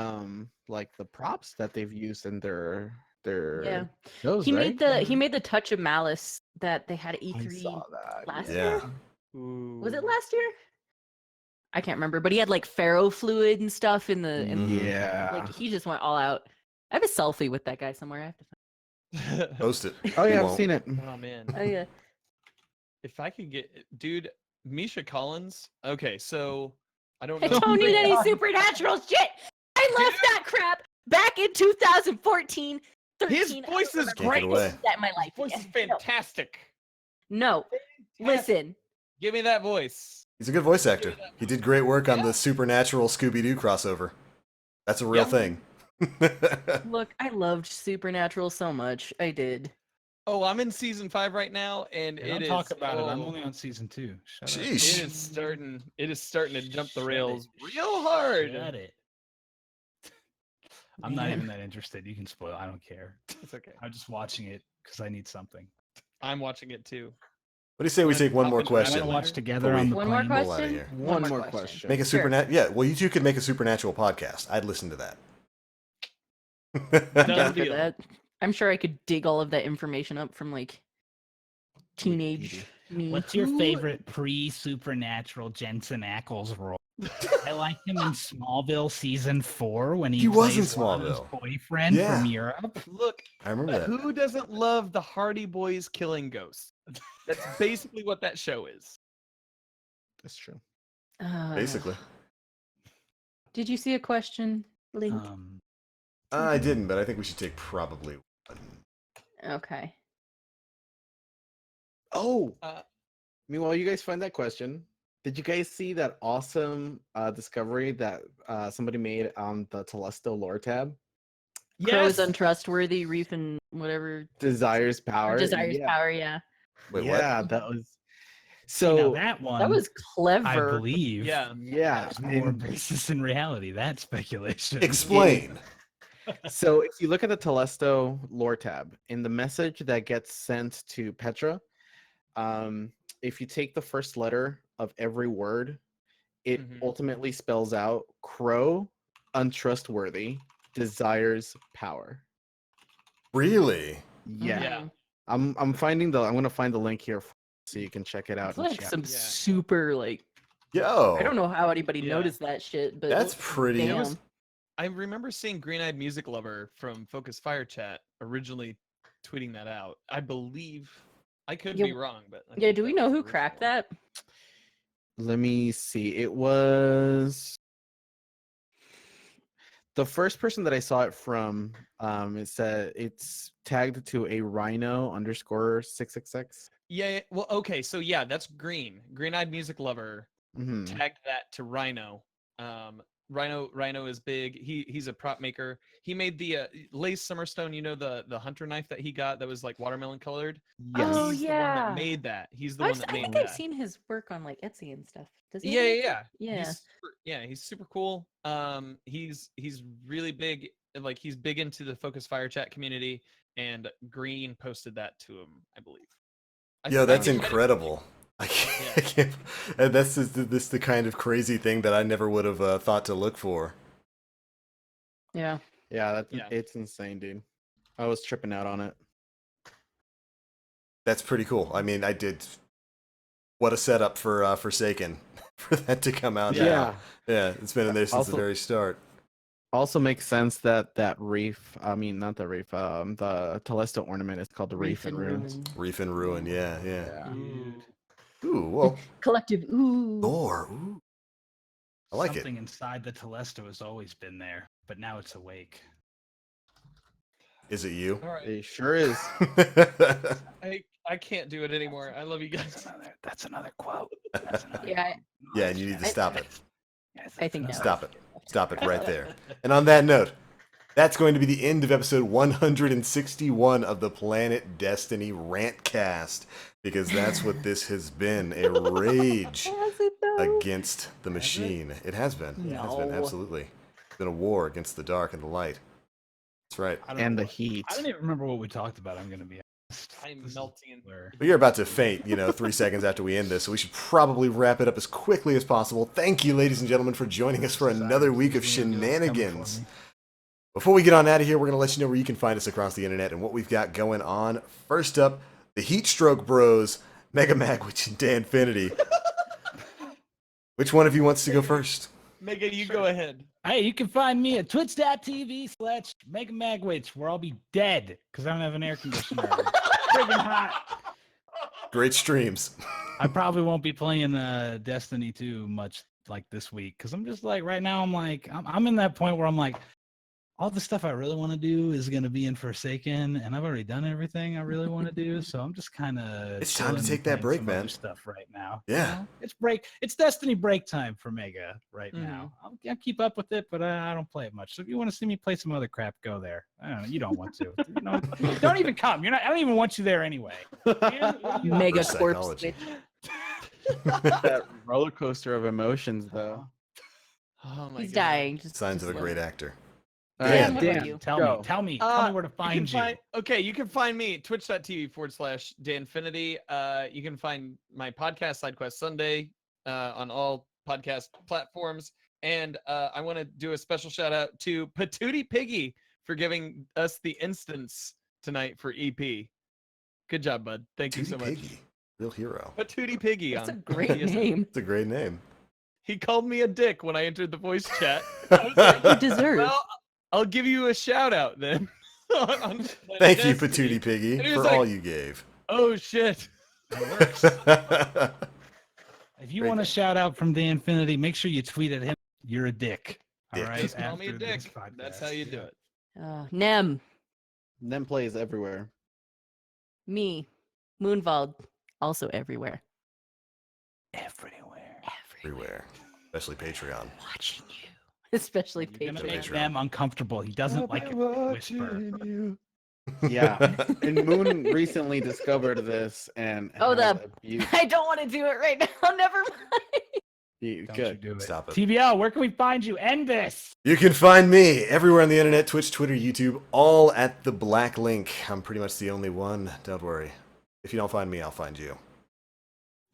like the props that they've used in their Yeah. shows, He right? made the Touch of Malice that they had at I E3 saw that. last Yeah. year. Was it Ooh. last year? I can't remember, but he had like ferro fluid and stuff in the Mhm. Yeah. like he just went all out. I have a selfie with that guy somewhere. I have to Post it. Oh We yeah, I've won't. seen it. Oh man. find. Oh yeah. If I could get, dude, Misha Collins. Okay, so I don't I know. don't need any God. supernatural shit. I left that crap back in 2014. 13. His I don't voice is remember Take it great. away. that in my His life. voice is again. fantastic. No, listen. Give me that voice. He's a good voice actor. He did great work on Yeah. the Supernatural Scooby-Doo crossover. That's a real Yeah. thing. Look, I loved Supernatural so much. I did. Oh, I'm in season 5 right now, and Hey, don't it is. talk about it. I'm oh, only on season 2. Shut up. Sheesh. It is starting. It is starting to jump the Shut rails it. real hard. Shut it. I'm not Man. even that interested. You can spoil. I don't care. It's okay. I'm just watching it because I need something. I'm watching it too. What do you say we take one more I want question? to watch together Before we on the One more plane. roll outta question. here. One more question. Make a Sure. supernatural. Yeah, well, you two could make a supernatural podcast. I'd listen to that. I'm Done down for deal. that. I'm sure I could dig all of that information up from like teenage me. What's your favorite pre-supernatural Jensen Ackles role? I like him in Smallville season 4 when he was in plays Lana's Smallville. boyfriend Yeah. from Europe. Look, I remember that. who doesn't love the Hardy Boys killing ghosts? That's basically what that show is. That's true. Basically. Did you see a question, Link? I didn't, but I think we should take probably one. Okay. Oh, Uh, meanwhile, you guys find that question. Did you guys see that awesome discovery that somebody made on the Telesto lore tab? Crow is yes. untrustworthy. Reef and whatever. Desires power. Desires yeah. power. Yeah. Wait, yeah, what? that was So so. that one, That was clever. I believe, Yeah. Yeah, has more and basis in reality. That's speculation. Explain. so if you look at the Telesto lore tab, in the message that gets sent to Petra, if you take the first letter of every word, it Mhm. ultimately spells out Crow, untrustworthy, desires power. Really? Yeah. Yeah. Mhm. I'm finding the I'm gonna find the link here so you can check it out. It's in like chat. some Yeah. super like. Yo. I don't know how anybody Yeah. noticed that shit, but That's pretty. damn. was- I remember seeing Green Eyed Music Lover from Focus Fire Chat originally tweeting that out. I believe I could Yeah, be wrong, but I Yeah, think do we that know was who the cracked original. that? Let me see. It was the first person that I saw it from. It said it's tagged to a Rhino _ 666. Yeah. Well, okay. So yeah, that's Green Eyed Music Lover. Mhm. Tagged that to Rhino. Rhino is big. He's a prop maker. He made the Lace Summerstone. You know the hunter knife that he got that was like watermelon colored. Yes. Oh, He's the one that yeah. made that. He's the one that I made think that. I've seen his work on like Etsy and stuff. Does he? Yeah, have yeah, an Etsy? yeah. Yeah. He's super cool. He's really big. Like he's big into the Focus Fire Chat community, and Green posted that to him, I believe. Yo, that's I might have- incredible. I can't, and that's this the kind of crazy thing that I never would have thought to look for. Yeah. Yeah, Yeah. it's insane, dude. I was tripping out on it. That's pretty cool. I mean, I did. What a setup for Forsaken for that to come out. Yeah. now. Yeah. It's been in there since Also- the very start. Also makes sense that reef. I mean, not the reef. The Telesto ornament is called the Reef and Ruins. Reef and Ruin. Yeah, yeah. Yeah. Dude. Ooh, well, Collective. Ooh. Thor. Ooh. I like Something inside the Telesto has always been there, but now it's awake. Is it you? All right. It sure is. I can't do it anymore. I love you guys. That's another quote. That's another Yeah, Yeah, and you need to stop it. Yes, I think that's now. Stop it. Stop it right there. And on that note, that's going to be the end of episode 161 of the Planet Destiny Rantcast, because that's what this has been, a rage Has it though? against the machine. It has been. It has been, No. absolutely. It's been a war against the dark and the light. That's right. I don't And know the what- heat. I don't even remember what we talked about. I'm gonna be honest. I'm This is melting in where- But you're about to faint, 3 seconds after we end this, so we should probably wrap it up as quickly as possible. Thank you, ladies and gentlemen, for joining us for another week of shenanigans. Before we get on out of here, we're going to let you know where you can find us across the internet and what we've got going on. First up, the Heatstroke Bros, Mega Magwitch and Danfinity. Which one of you wants to go first? Mega, you go ahead. Hey, you can find me at twitch.tv/MegaMagwitch, where I'll be dead because I don't have an air conditioner. Friggin' hot. Great streams. I probably won't be playing Destiny 2 much like this week because I'm just like right now I'm in that point where I'm like all the stuff I really want to do is going to be in Forsaken, and I've already done everything I really want to do, so I'm just kind of It's time to take that break, man. stuff right now. Yeah. It's Destiny break time for Mega right now. I'll keep up with it, but I don't play it much. So if you want to see me play some other crap, go there. I don't know. You don't want to. Don't even come. I don't even want you there anyway. Mega Reverse corpse. psychology. That roller coaster of emotions, though. Oh my He's God. dying. Signs of a just great actor. Dan, what Dan, about you? Tell go. me where to find you. Okay, you can find me at twitch.tv/Danfinity. You can find my podcast, Side Quest Sunday, on all podcast platforms. And I want to do a special shout out to Patootie Piggy for giving us the instance tonight for EP. Good job, bud. Thank you so much. Piggy. Real hero. Patootie Piggy. That's a on great PSN. name. It's a great name. He called me a dick when I entered the voice chat. You deserve. Well, I'll give you a shout out then. Thank you, Destiny. Patootie Piggy, And he was for like- all you gave. Oh shit. If you want a shout out from the Infinity, make sure you tweet at him. You're a dick. All Dick. right. Just call me a after dick. this podcast. That's how you do it. Nem, Nem plays everywhere. me, Moonvald, also everywhere. Everywhere. Everywhere. Especially Patreon. Watching you. Especially You're gonna make Patreon. them uncomfortable. He doesn't like it. Whisper. Yeah. And Moon recently discovered this and Oh, has the- abused I don't want to do it right now. Never mind. you. Don't you Good. do it. Stop it. TBL, where can we find you? End this. You can find me everywhere on the internet, Twitch, Twitter, YouTube, all at the black link. I'm pretty much the only one. Don't worry. If you don't find me, I'll find you.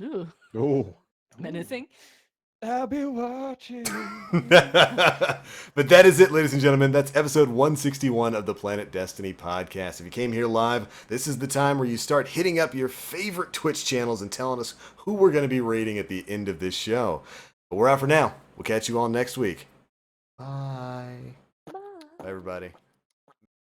Ooh, Oh. menacing. I'll be watching. But that is it, ladies and gentlemen. That's episode 161 of the Planet Destiny podcast. If you came here live, this is the time where you start hitting up your favorite Twitch channels and telling us who we're going to be rating at the end of this show. But we're out for now. We'll catch you all next week. Bye. Bye. Bye, everybody.